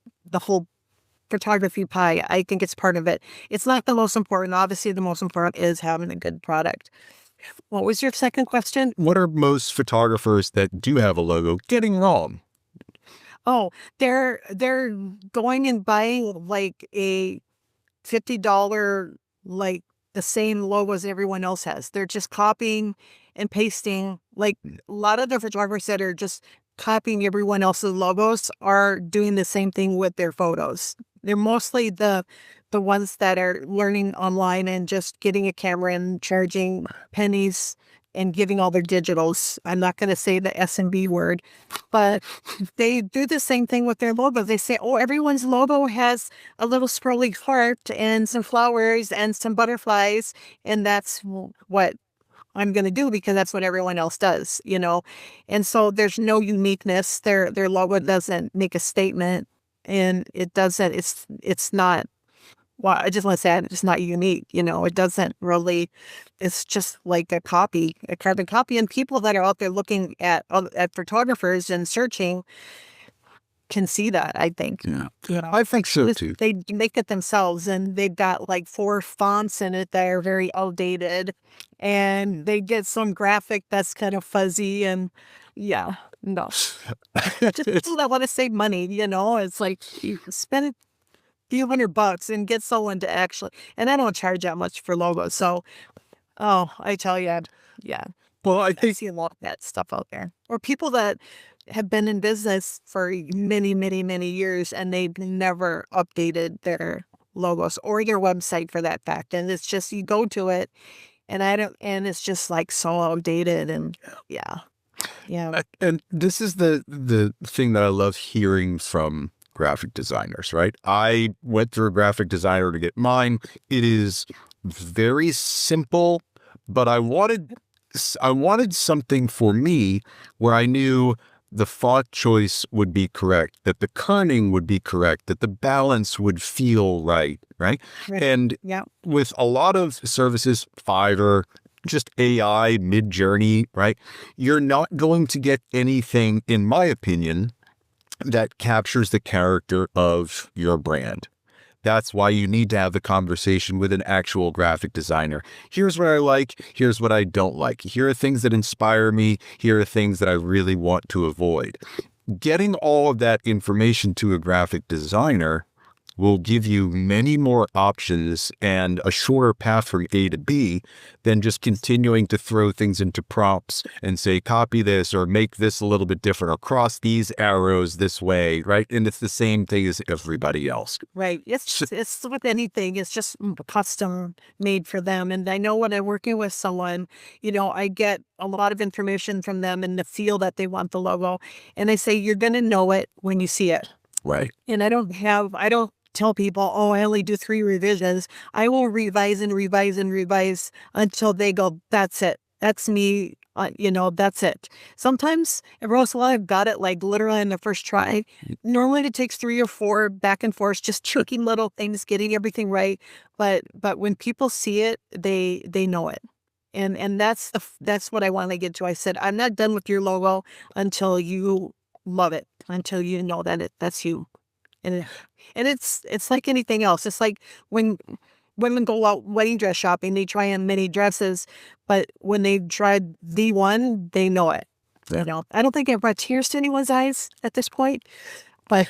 photography pie. I think it's part of it. It's not the most important. Obviously, the most important is having a good product. What was your second question? What are most photographers that do have a logo getting wrong? Oh, they're going and buying like a $50, like the same logos everyone else has. They're just copying and pasting. Like a lot of the photographers that are just copying everyone else's logos are doing the same thing with their photos. They're mostly the ones that are learning online and just getting a camera and charging pennies and giving all their digitals. I'm not going to say the S&B word, but they do the same thing with their logo. They say, oh, everyone's logo has a little swirly heart and some flowers and some butterflies, and that's what I'm going to do because that's what everyone else does, And so there's no uniqueness. Their logo doesn't make a statement, and it doesn't, it's not, well, I just want to say it's not unique, it doesn't really, it's just like a carbon copy. And people that are out there looking at photographers and searching can see that, I think. Yeah, I think so too. They make it themselves, and they've got like 4 fonts in it that are very outdated, and they get some graphic that's kind of fuzzy, and yeah, no. Just people that want to save money, it's like you spend few $100 and get someone to actually, and I don't charge that much for logos. So, oh, I tell you, yeah. Well, I I see a lot of that stuff out there. Or people that have been in business for many, many, many years and they've never updated their logos or your website for that fact. And it's just, you go to it and it's just like so outdated and yeah. Yeah. And this is the thing that I love hearing from graphic designers, right? I went through a graphic designer to get mine. It is very simple, but I wanted something for me where I knew the font choice would be correct, that the kerning would be correct, that the balance would feel right? And yeah, with a lot of services, Fiverr, just AI, Mid-Journey, right? You're not going to get anything, in my opinion, that captures the character of your brand. That's why you need to have the conversation with an actual graphic designer. Here's what I like. Here's what I don't like. Here are things that inspire me. Here are things that I really want to avoid. Getting all of that information to a graphic designer will give you many more options and a shorter path from A to B than just continuing to throw things into prompts and say, copy this or make this a little bit different or cross these arrows this way, right? And it's the same thing as everybody else. Right. It's with anything. It's just custom made for them. And I know when I'm working with someone, I get a lot of information from them in the feel that they want the logo. And I say, you're going to know it when you see it. Right. And I don't tell people, oh, I only do 3 revisions. I will revise and revise and revise until they go, that's it. That's me. That's it. Sometimes every once in a while I've got it like literally in the first try. Normally it takes 3 or 4 back and forth, just tweaking little things, getting everything right. But when people see it, they know it. And that's what I want to get to. I said, I'm not done with your logo until you love it, until you know that that's you. And it's like anything else. It's like when women go out wedding dress shopping, they try on many dresses, but when they've tried the one, they know it. Yeah. You know, I don't think I've brought tears to anyone's eyes at this point, but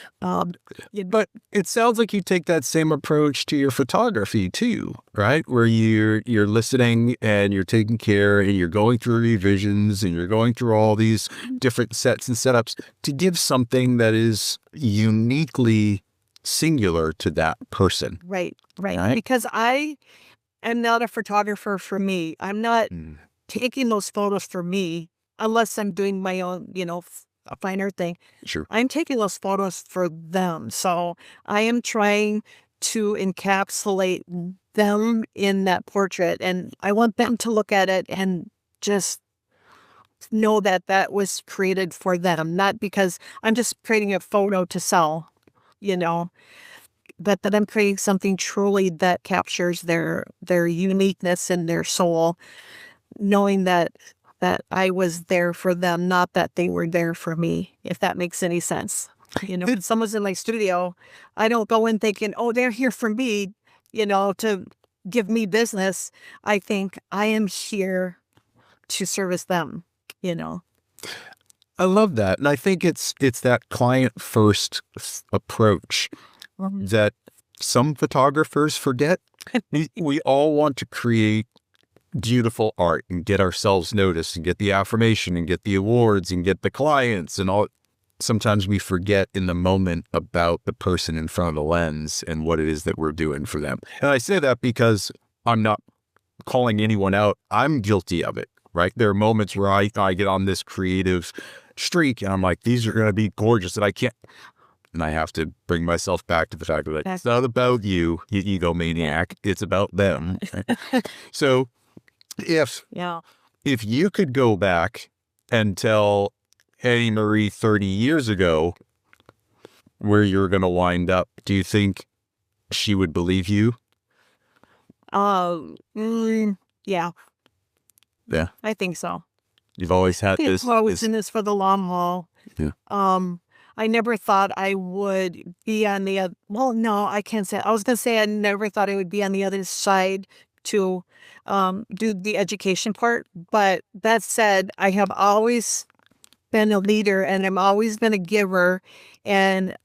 But it sounds like you take that same approach to your photography too, right? Where you're listening and you're taking care and you're going through revisions and you're going through all these different sets and setups to give something that is uniquely singular to that person. right, Right. because I am not a photographer for me. I'm not taking those photos for me unless I'm doing my own, a fine art thing. Sure. I'm taking those photos for them. So I am trying to encapsulate them in that portrait. And I want them to look at it and just know that that was created for them, not because I'm just creating a photo to sell, you know, but that I'm creating something truly that captures their uniqueness and their soul, knowing that I was there for them, not that they were there for me, if that makes any sense. When someone's in my studio, I don't go in thinking, oh, they're here for me, to give me business. I think I am here to service them, I love that. And I think it's that client first approach that some photographers forget. We all want to create beautiful art and get ourselves noticed and get the affirmation and get the awards and get the clients and all. Sometimes we forget in the moment about the person in front of the lens and what it is that we're doing for them. And I say that because I'm not calling anyone out. I'm guilty of it, right? There are moments where I get on this creative streak and I'm like, these are going to be gorgeous and I can't. And I have to bring myself back to the fact that it's not about you egomaniac. It's about them. So if you could go back and tell AnnieMarie 30 years ago where you're going to wind up, do you think she would believe you? Yeah. Yeah. I think so. You've always had this. Well, I was in this for the long haul. Yeah. I never thought I would be on the other. Well, no, I can't say. I was going to say I never thought I would be on the other side to do the education part. But that said, I have always been a leader and I'm always been a giver, and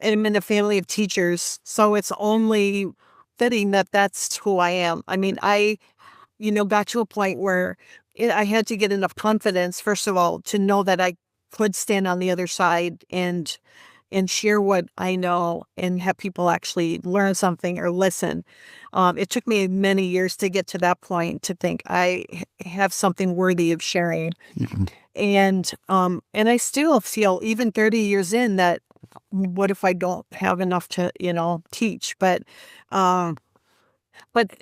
I'm in a family of teachers. So it's only fitting that that's who I am. I mean, I got to a point where I had to get enough confidence, first of all, to know that I could stand on the other side and share what I know and have people actually learn something or listen. It took me many years to get to that point, to think I have something worthy of sharing. Mm-hmm. And I still feel, even 30 years in, that what if I don't have enough to, teach? But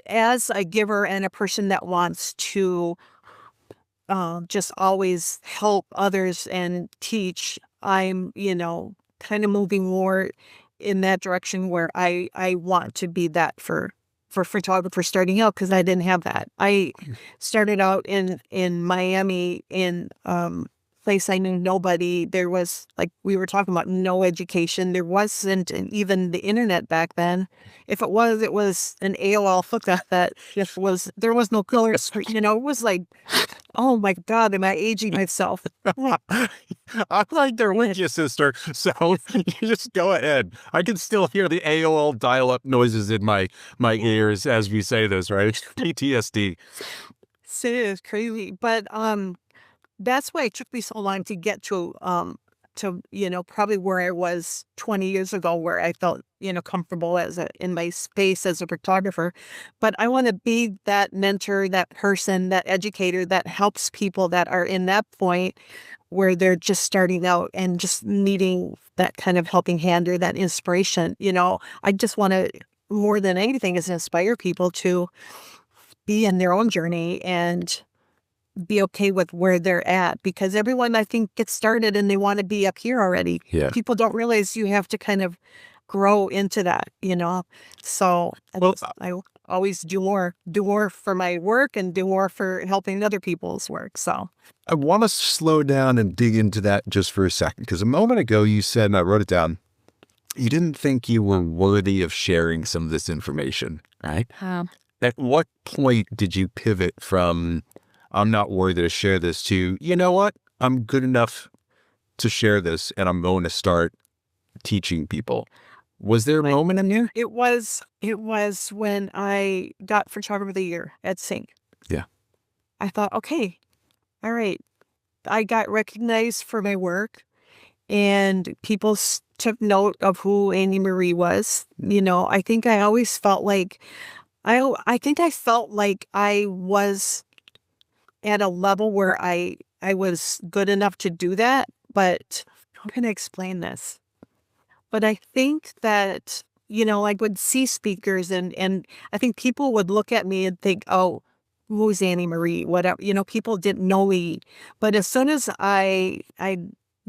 as a giver and a person that wants to just always help others and teach, I'm, kind of moving more in that direction where I want to be that for photographers starting out, because I didn't have that. I started out in Miami in place I knew nobody. There was, like we were talking about, no education. There wasn't even the internet back then. If it was an AOL hookup that there was no colors. It was like, oh my God, am I aging myself? I'm like there with you, sister. So you just go ahead. I can still hear the AOL dial-up noises in my ears as we say this, right? It's PTSD. It is crazy, but that's why it took me so long to get to probably where I was 20 years ago, where I felt comfortable in my space as a photographer. But I want to be that mentor, that person, that educator that helps people that are in that point where they're just starting out and just needing that kind of helping hand or that inspiration. I just want to, more than anything, is inspire people to be in their own journey and be okay with where they're at, because everyone, I think, gets started and they want to be up here already. Yeah. People don't realize you have to kind of grow into that, so I always do more for my work and do more for helping other people's work. So I want to slow down and dig into that just for a second, because a moment ago you said, and I wrote it down, you didn't think you were worthy of sharing some of this information, right? At what point did you pivot from, I'm not worthy to share this, to, you know what, I'm good enough to share this and I'm going to start teaching people? Was there a moment in there? It was when I got photographer of the year at Sync. Yeah. I thought, okay, all right. I got recognized for my work, and people took note of who AnnieMarie was. I think I always felt like I think I felt like I was at a level where I was good enough to do that. But how can I explain this? But I think that, I would see speakers, and I think people would look at me and think, oh, who's AnnieMarie? Whatever, people didn't know me. But as soon as I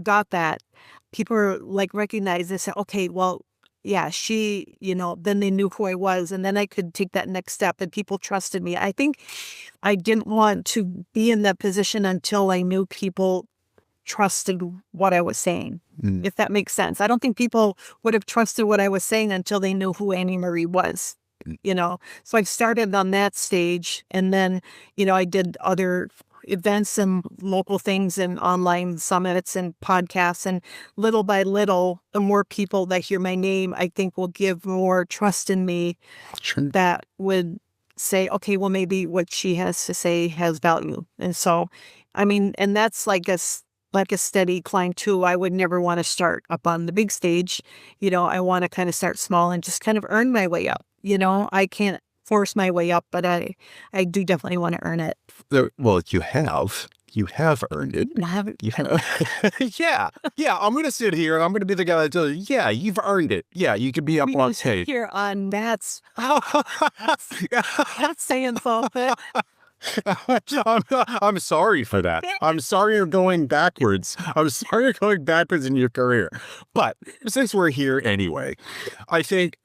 got that, people were like recognized. They said, okay, well, yeah, she, then they knew who I was, and then I could take that next step, and people trusted me. I think I didn't want to be in that position until I knew people trusted what I was saying, if that makes sense. I don't think people would have trusted what I was saying until they knew who AnnieMarie was, So I started on that stage, and then, I did other events and local things and online summits and podcasts, and little by little, the more people that hear my name, I think will give more trust in me. Sure. That would say, okay, well, maybe what she has to say has value. And so, and that's like a steady climb too. I would never want to start up on the big stage. I want to kind of start small and just kind of earn my way up. I can't force my way up, but I do definitely want to earn it. Well, you have earned it. I haven't. You have. Yeah. I'm going to sit here and I'm going to be the guy that tells you, yeah, you've earned it. Yeah, you could be up on stage. Here on that's saying something. I'm sorry for that. I'm sorry you're going backwards. I'm sorry you're going backwards in your career. But since we're here anyway, I think,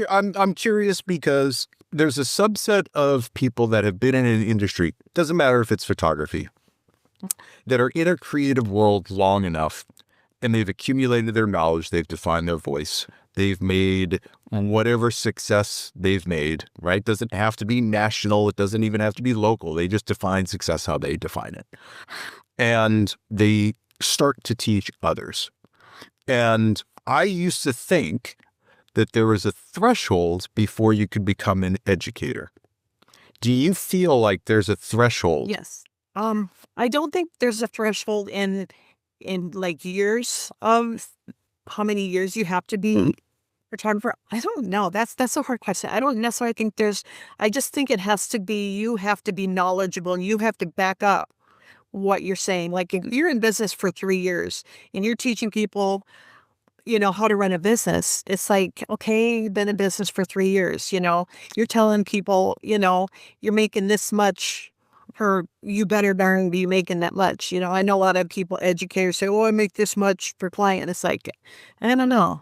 I'm curious because there's a subset of people that have been in an industry, doesn't matter if it's photography, that are in a creative world long enough, and they've accumulated their knowledge, they've defined their voice, they've made whatever success they've made, right? Doesn't have to be national. It doesn't even have to be local. They just define success how they define it. And they start to teach others. And I used to think that there was a threshold before you could become an educator. Do you feel like there's a threshold? Yes. I don't think there's a threshold in like years of how many years you have to be photographer. I don't know. That's a hard question. I don't necessarily think I just think it has to be, you have to be knowledgeable and you have to back up what you're saying. Like if you're in business for 3 years and you're teaching people, how to run a business, it's like, okay, you've been in business for 3 years, you're telling people, you're making this much, or you better darn be making that much. I know a lot of people, educators, say, oh, I make this much per client. It's like, I don't know.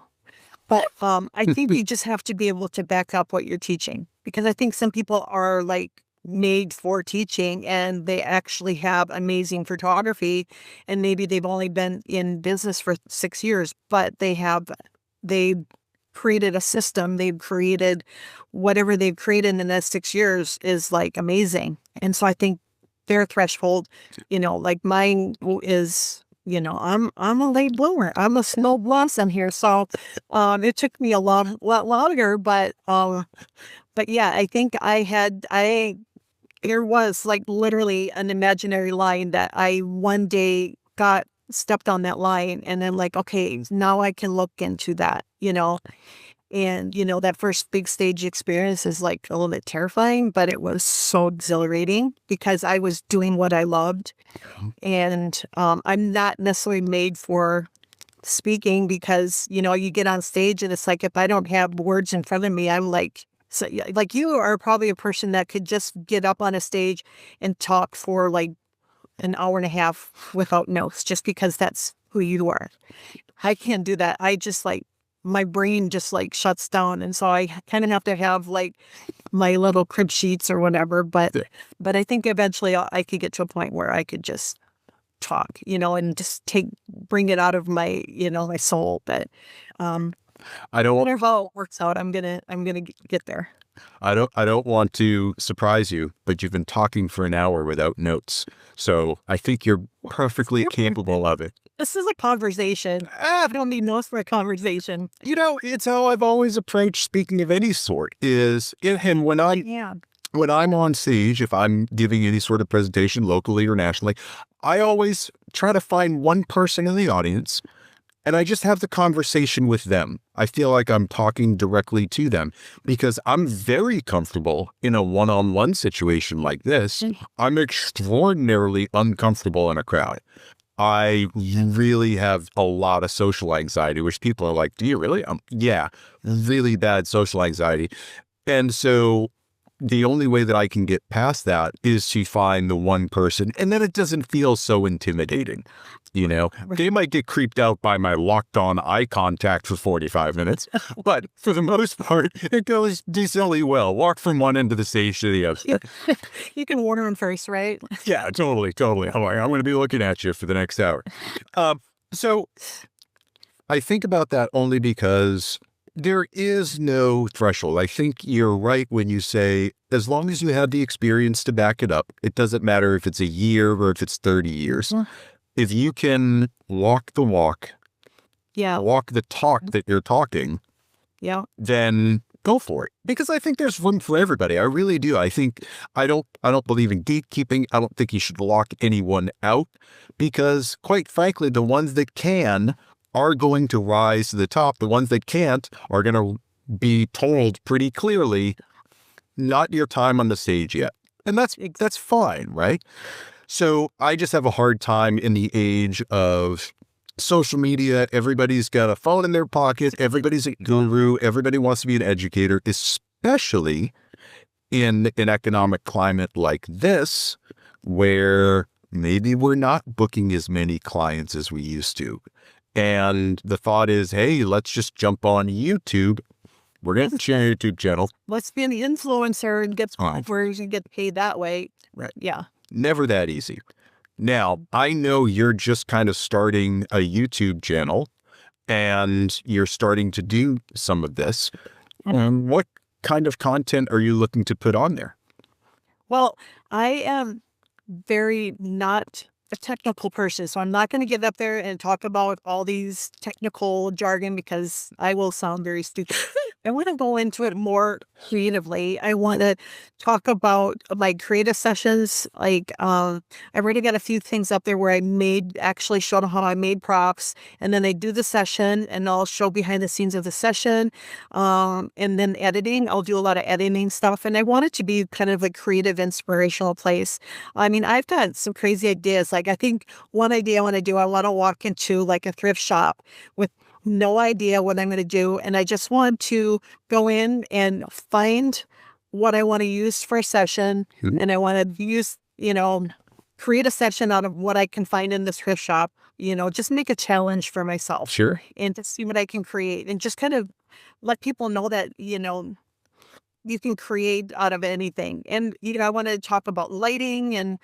But I think you just have to be able to back up what you're teaching, because I think some people are like made for teaching and they actually have amazing photography, and maybe they've only been in business for 6 years, but they've created a system, they've created whatever they've created in the 6 years is like amazing. And so I think their threshold, like mine is, I'm a late bloomer. I'm a snow blossom here. So it took me a lot longer, but yeah, I think there was like literally an imaginary line that I one day stepped on that line, and then like, okay, now I can look into that, and that first big stage experience is like a little bit terrifying, but it was so exhilarating because I was doing what I loved. And I'm not necessarily made for speaking because, you get on stage and it's like, if I don't have words in front of me, I'm like, so like you are probably a person that could just get up on a stage and talk for like an hour and a half without notes, just because that's who you are. I can't do that. I just like, my brain just like shuts down. And so I kind of have to have like my little crib sheets or whatever. But I think eventually I could get to a point where I could just talk, and just bring it out of my, my soul. But I no don't matter how it works out, I'm gonna get there. I don't want to surprise you, but you've been talking for an hour without notes. So I think you're perfectly capable of it. This is a conversation. I don't need notes for a conversation. It's how I've always approached speaking of any sort and Yeah. when I'm on stage, if I'm giving any sort of presentation locally or nationally, I always try to find one person in the audience and I just have the conversation with them. I feel like I'm talking directly to them because I'm very comfortable in a one-on-one situation like this. I'm extraordinarily uncomfortable in a crowd. I really have a lot of social anxiety, which people are like, do you really? Yeah, really bad social anxiety. And so the only way that I can get past that is to find the one person, and then it doesn't feel so intimidating. They might get creeped out by my locked on eye contact for 45 minutes, but for the most part, it goes decently well. Walk from one end of the stage to the other. You can warn them first, right? Yeah, totally. I'm like, I'm going to be looking at you for the next hour. So I think about that only because there is no threshold. I think you're right when you say, as long as you have the experience to back it up, it doesn't matter if it's a year or if it's 30 years. If you can walk the walk, walk the talk that you're talking, then go for it. Because I think there's room for everybody. I really do. I don't believe in gatekeeping. I don't think you should lock anyone out because, quite frankly, the ones that can are going to rise to the top. The ones that can't are going to be told pretty clearly, not your time on the stage yet. And that's fine, right? So I just have a hard time in the age of social media. Everybody's got a phone in their pocket. Everybody's a guru. Everybody wants to be an educator, especially in an economic climate like this, where maybe we're not booking as many clients as we used to. And the thought is, hey, let's just jump on YouTube. We're going to share a YouTube channel. Let's be an influencer and get followers and get paid that way. Right. Yeah. Never that easy. Now, I know you're just kind of starting a YouTube channel and you're starting to do some of this. What kind of content are you looking to put on there? Well, I am very not a technical person, so I'm not going to get up there and talk about all these technical jargon because I will sound very stupid. I want to go into it more creatively. I want to talk about like creative sessions. Like I've already got a few things up there where I actually showed how I made props, and then I do the session, and I'll show behind the scenes of the session, and then editing. I'll do a lot of editing stuff, and I want it to be kind of a creative, inspirational place. I mean, I've got some crazy ideas. Like I think one idea I want to do, I want to walk into like a thrift shop with no idea what I'm going to do. And I just want to go in and find what I want to use for a session. And I want to use, create a session out of what I can find in this thrift shop, just make a challenge for myself. Sure. And to see what I can create and just kind of let people know that, you can create out of anything. And, I want to talk about lighting and,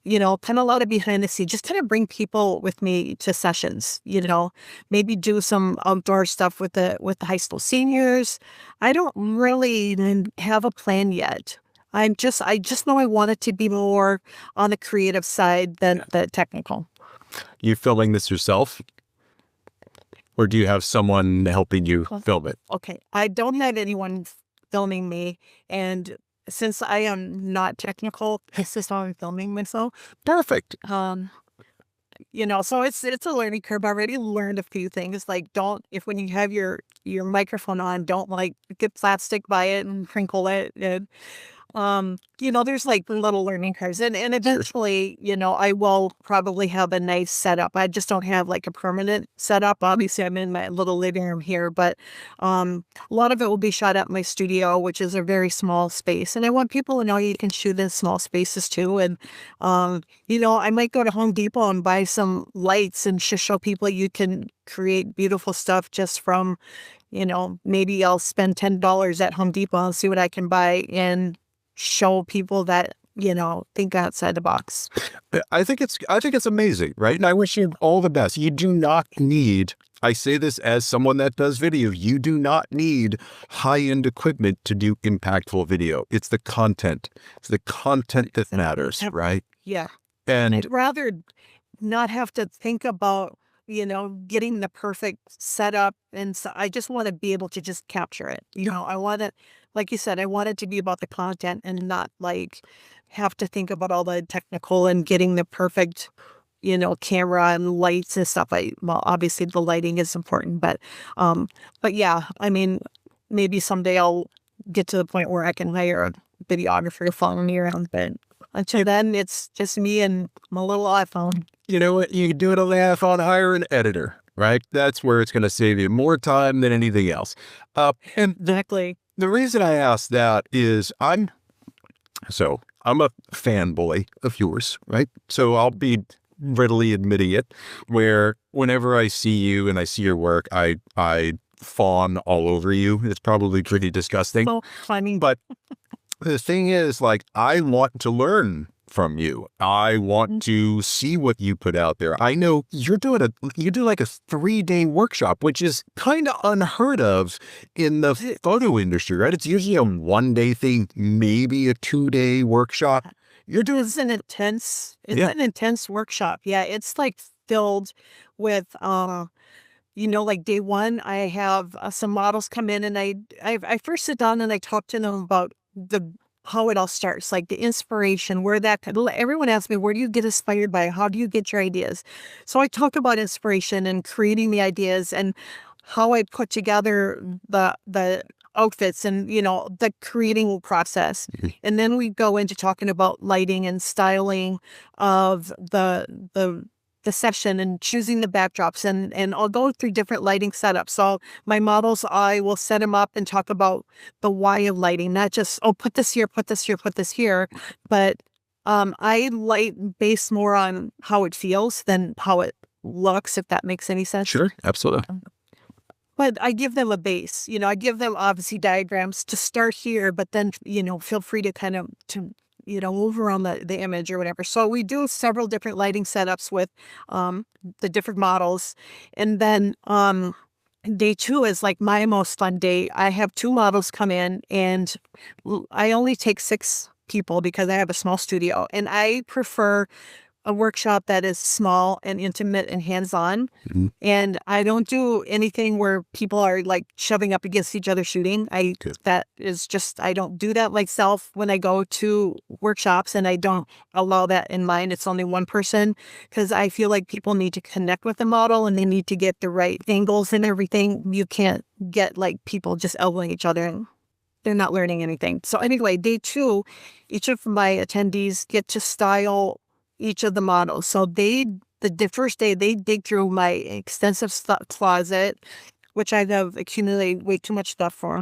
kind of a lot of behind the scenes, just kind of bring people with me to sessions, maybe do some outdoor stuff with the high school seniors. I don't really have a plan yet. I just know I want it to be more on the creative side than the technical. You filming this yourself? Or do you have someone helping you film it? Okay. I don't have anyone filming me, and since I am not technical, this is how I'm filming myself. Perfect. So it's a learning curve. I already learned a few things. Like when you have your microphone on, don't like get plastic by it and crinkle it. And there's like little learning curves, and eventually, I will probably have a nice setup. I just don't have like a permanent setup. Obviously, I'm in my little living room here, but a lot of it will be shot at my studio, which is a very small space. And I want people to know you can shoot in small spaces too. And I might go to Home Depot and buy some lights and just show people you can create beautiful stuff just from, maybe I'll spend $10 at Home Depot and see what I can buy and show people that think outside the box. I think it's amazing, right? And I wish you all the best. You do not need, I say this as someone that does video, you do not need high-end equipment to do impactful video. It's the content. It's the content that matters, right? Yeah. And I'd rather not have to think about, getting the perfect setup. And so I just want to be able to just capture it. I want it, like you said, I want it to be about the content and not like have to think about all the technical and getting the perfect, camera and lights and stuff. Well, obviously the lighting is important, but yeah, I mean, maybe someday I'll get to the point where I can hire a videographer to follow me around, but until then, it's just me and my little iPhone. you know what? You can do it on the iPhone, hire an editor, right? That's where it's going to save you more time than anything else. And Exactly. the reason I ask that is I'm a fanboy of yours, right? So I'll be readily admitting it, where whenever I see you and I see your work, I fawn all over you. It's probably pretty disgusting. Well, I mean, But the thing is, like, I want to learn from you. I want to see what you put out there. I know you do like a 3-day workshop, which is kind of unheard of in the photo industry, right? It's usually a 1-day thing, maybe a 2-day workshop. You're doing it's an intense workshop. Yeah, it's like filled with, like day one, I have some models come in, and I first sit down and I talk to them about how it all starts, like the inspiration, everyone asks me, where do you get inspired by? How do you get your ideas? So I talk about inspiration and creating the ideas and how I put together the outfits and, the creating process. And then we go into talking about lighting and styling of the session and choosing the backdrops, and I'll go through different lighting setups. So my models, I will set them up and talk about the why of lighting, not just, oh, put this here, put this here, put this here. But I light based more on how it feels than how it looks, if that makes any sense. Sure, absolutely. But I give them a base, I give them obviously diagrams to start here, but then, feel free to kind of move around the image or whatever. So we do several different lighting setups with the different models. And then day 2 is like my most fun day. I have 2 models come in, and I only take 6 people because I have a small studio, and I prefer a workshop that is small and intimate and hands-on. Mhm. And I don't do anything where people are like shoving up against each other shooting. Good. That is just, I don't do that myself when I go to workshops, and I don't allow that in mine. It's only one person, because I feel like people need to connect with the model and they need to get the right angles and everything. You can't get like people just elbowing each other, and they're not learning anything. So anyway, day 2, each of my attendees get to style each of the models. So the first day, they dig through my extensive closet, which I have accumulated way too much stuff for,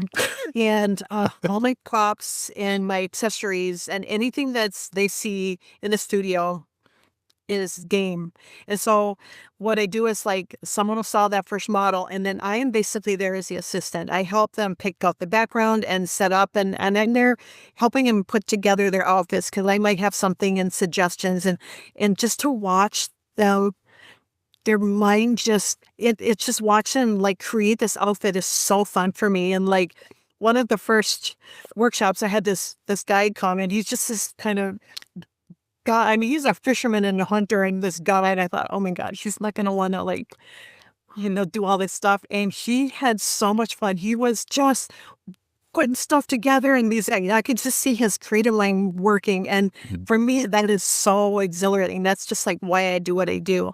and all my props and my accessories and anything they see in the studio is game. And so what I do is, like, someone will saw that first model, and then I am basically there as the assistant. I help them pick out the background and set up, and then they're helping them put together their outfits, because I might have something and suggestions, and just to watch them, their mind it's just watching like create this outfit is so fun for me. And like one of the first workshops, I had this guy come, and he's just this kind of guy. I mean, he's a fisherman and a hunter, and this guy, and I thought, oh my God, he's not going to want to like, do all this stuff. And he had so much fun. He was just putting stuff together, and I could just see his creative mind working. And for me, that is so exhilarating. That's just like why I do what I do.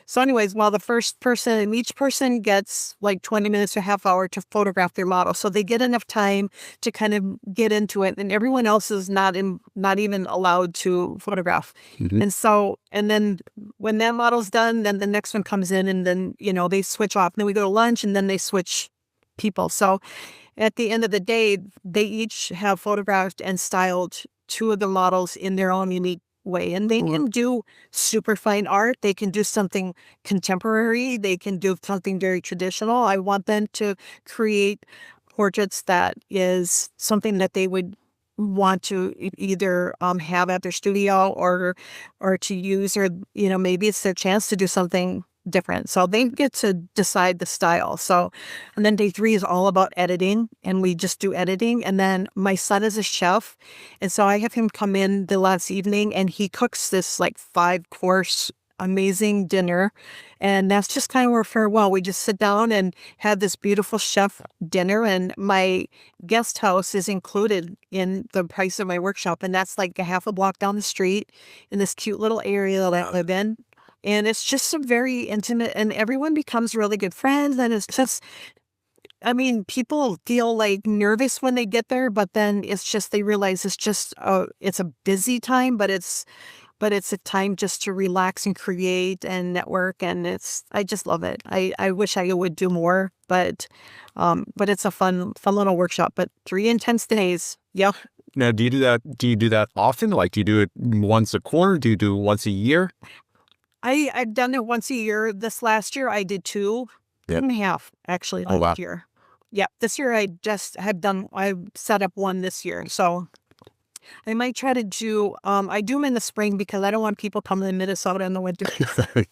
So anyways, while each person gets like 20 minutes to a half hour to photograph their model. So they get enough time to kind of get into it, and everyone else is not even allowed to photograph. And then when that model's done, then the next one comes in, and then, they switch off, and then we go to lunch, and then they switch people. So at the end of the day, they each have photographed and styled 2 of the models in their own unique way. And they can do super fine art. They can do something contemporary. They can do something very traditional. I want them to create portraits that is something that they would want to either have at their studio or to use, or maybe it's their chance to do something different. So they get to decide the style. So, and then day 3 is all about editing, and we just do editing. And then my son is a chef, and so I have him come in the last evening, and he cooks this like 5-course amazing dinner. And that's just kind of our farewell. We just sit down and have this beautiful chef dinner, and my guest house is included in the price of my workshop, and that's like a half a block down the street in this cute little area that I live in. And it's just a very intimate, and everyone becomes really good friends. And it's just, I mean, people feel like nervous when they get there, but then it's just, they realize it's just, it's a busy time, but it's a time just to relax and create and network. And I just love it. I wish I would do more, but it's a fun little workshop, but 3 intense days. Yeah. Now, do you do that often? Like, do you do it once a quarter? Do you do it once a year? I've done it once a year. This last year I did 2 and a half actually last year. Yeah. This year I set up 1 this year. So I might try to do, I do them in the spring because I don't want people coming to Minnesota in the winter.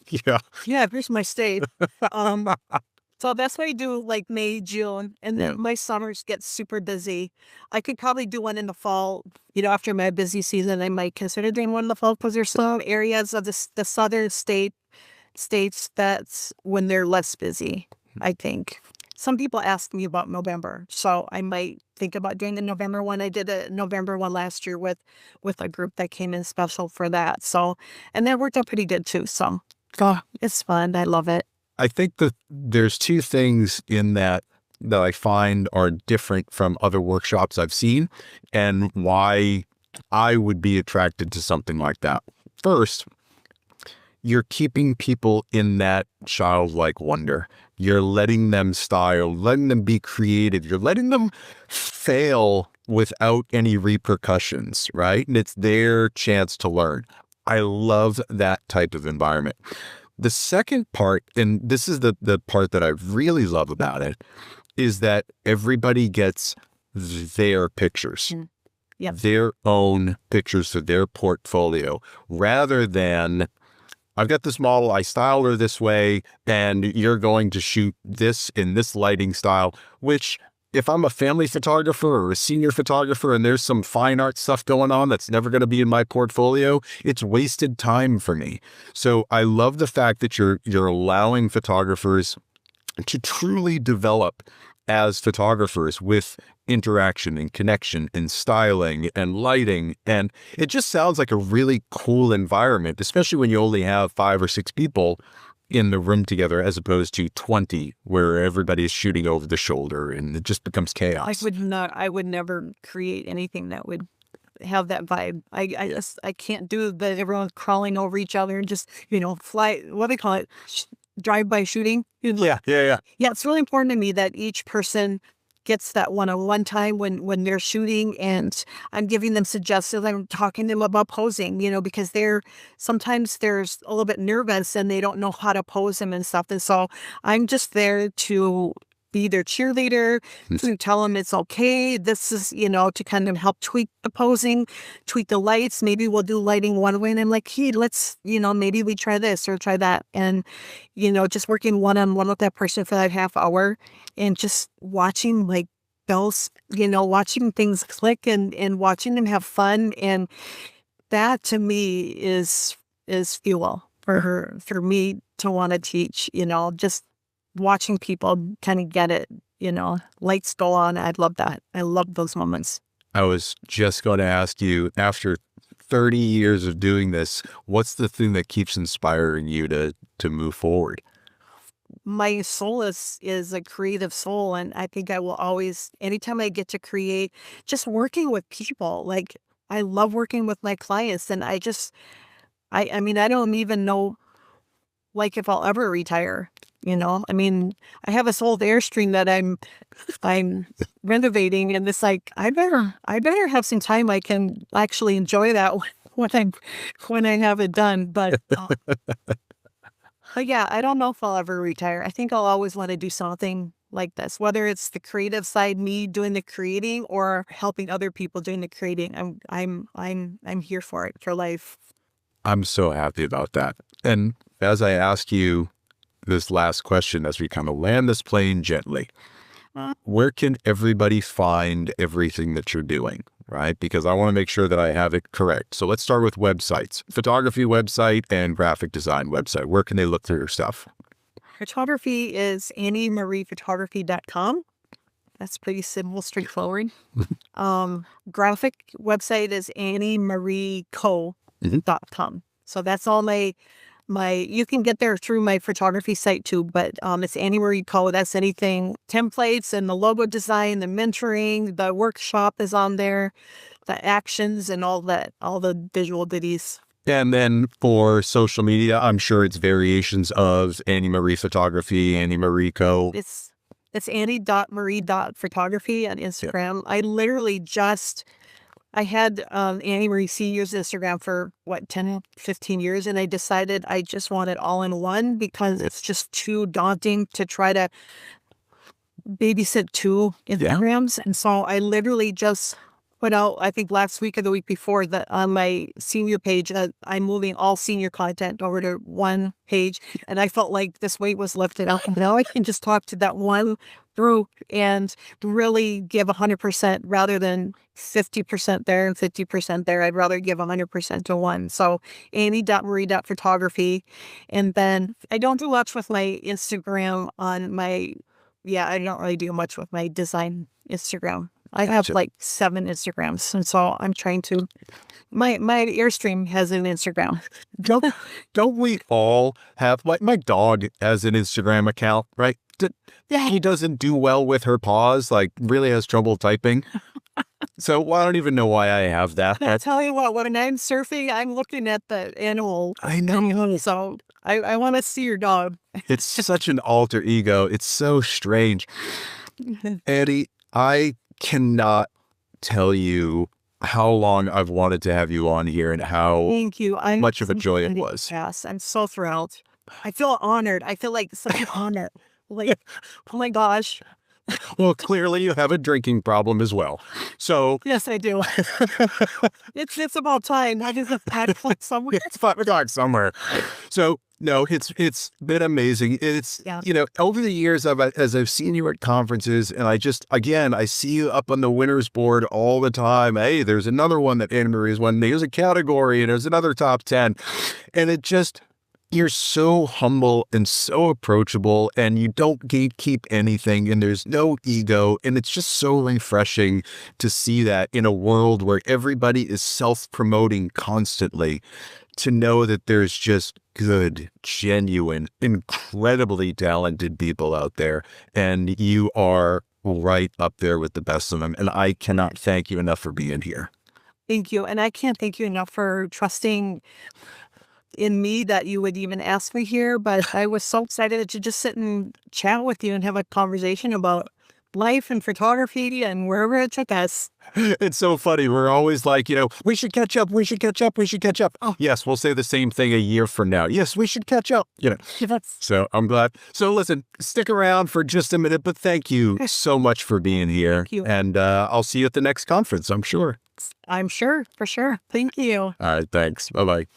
Yeah. Yeah, here's my state. So that's why I do like May, June, and then my summers get super busy. I could probably do one in the fall, after my busy season. I might consider doing one in the fall because there's some areas of the southern states that's when they're less busy, I think. Some people ask me about November, so I might think about doing the November one. I did a November one last year with a group that came in special for that. So, and that worked out pretty good too. So, it's fun. I love it. I think that there's 2 things in that I find are different from other workshops I've seen, and why I would be attracted to something like that. First, you're keeping people in that childlike wonder. You're letting them style, letting them be creative. You're letting them fail without any repercussions, right? And it's their chance to learn. I love that type of environment. The second part, and this is the part that I really love about it, is that everybody gets their pictures, their own pictures for their portfolio, rather than, I've got this model, I styled her this way, and you're going to shoot this in this lighting style, which if I'm a family photographer or a senior photographer and there's some fine art stuff going on that's never going to be in my portfolio, it's wasted time for me. So I love the fact that you're allowing photographers to truly develop as photographers with interaction and connection and styling and lighting. And it just sounds like a really cool environment, especially when you only have 5 or 6 people in the room together, as opposed to 20 where everybody is shooting over the shoulder and it just becomes chaos. I would never create anything that would have that vibe. I can't do the everyone crawling over each other and just, fly, what do they call it? Drive-by shooting. Yeah. Yeah, it's really important to me that each person gets that one-on-one time when they're shooting, and I'm giving them suggestions. I'm talking to them about posing, because sometimes they're a little bit nervous and they don't know how to pose them and stuff. And so I'm just there to be their cheerleader, to tell them it's okay. This is, to kind of help tweak the posing, tweak the lights. Maybe we'll do lighting one way. And I'm like, hey, let's, maybe we try this or try that. And, just working one-on-one with that person for that half hour and just watching like bells, watching things click and watching them have fun. And that to me is fuel for me to want to teach, just watching people kind of get it, lights go on. I love that. I love those moments. I was just going to ask you, after 30 years of doing this, what's the thing that keeps inspiring you to move forward? My soul is a creative soul. And I think I will always, anytime I get to create, just working with people, like I love working with my clients. And I mean, I don't even know like if I'll ever retire. I mean, I have this old Airstream that I'm renovating, and it's like I better have some time I can actually enjoy that when I have it done. But yeah, I don't know if I'll ever retire. I think I'll always want to do something like this, whether it's the creative side, me doing the creating, or helping other people doing the creating. I'm here for it for life. I'm so happy about that. And as I ask you this last question, as we kind of land this plane gently, where can everybody find everything that you're doing, right? Because I want to make sure that I have it correct. So let's start with websites, photography website and graphic design website. Where can they look for your stuff? Photography is AnnieMariePhotography.com. That's pretty simple, straightforward. Graphic website is AnnieMarieCo.com. So that's all my you can get there through my photography site too, but it's AnnieMarie Co. That's anything templates and the logo design, the mentoring, the workshop is on there, the actions and all that, all the visual ditties. And then for social media, I'm sure it's variations of AnnieMarie Photography, AnnieMarie Co. It's Annie.Marie.photography on Instagram. I literally I had AnnieMarie C use Instagram for 10, 15 years, and I decided I just want it all in one because it's just too daunting to try to babysit two Instagrams. And so I literally just put out, I think last week or the week before, that on my senior page, I'm moving all senior content over to one page. And I felt like this weight was lifted up. And now I can just talk to that one group and really give 100% rather than 50% there and 50% there. I'd rather give 100% to one. So Annie.Marie.photography. And then I don't do much with my Instagram on my, I don't really do much with my design Instagram. I have like 7 Instagrams, and so I'm trying to. My Airstream has an Instagram. Don't we all have, like, my dog has an Instagram account, right? He doesn't do well with her paws, like really has trouble typing. So I don't even know why I have that. I tell you what, when I'm surfing, I'm looking at the animal. I know. So I want to see your dog. It's such an alter ego. It's so strange. Annie, I cannot tell you how long I've wanted to have you on here and how Thank you. much of a joy it was. Yes, I'm so thrilled. I feel honored. I feel like such an honor. Like, oh my gosh. Well, clearly you have a drinking problem as well. So yes, I do. It's about time. I just have had fun somewhere. It's 5 o'clock somewhere. So no, it's been amazing. It's, over the years, as I've seen you at conferences, and I see you up on the winners board all the time. Hey, there's another one that AnnieMarie has won. There's a category and there's another top 10. And you're so humble and so approachable, and you don't gatekeep anything, and there's no ego. And it's just so refreshing to see that in a world where everybody is self-promoting constantly, to know that there's just good, genuine, incredibly talented people out there, and you are right up there with the best of them. And I cannot thank you enough for being here. Thank you. And I can't thank you enough for trusting in me that you would even ask me here. But I was so excited to just sit and chat with you and have a conversation about life and photography and wherever it took us. It's so funny. We're always like, we should catch up. We should catch up. We should catch up. Oh, yes. We'll say the same thing a year from now. Yes, we should catch up. So I'm glad. So listen, stick around for just a minute, but thank you so much for being here. Thank you. And I'll see you at the next conference, I'm sure. I'm sure, for sure. Thank you. All right. Thanks. Bye-bye.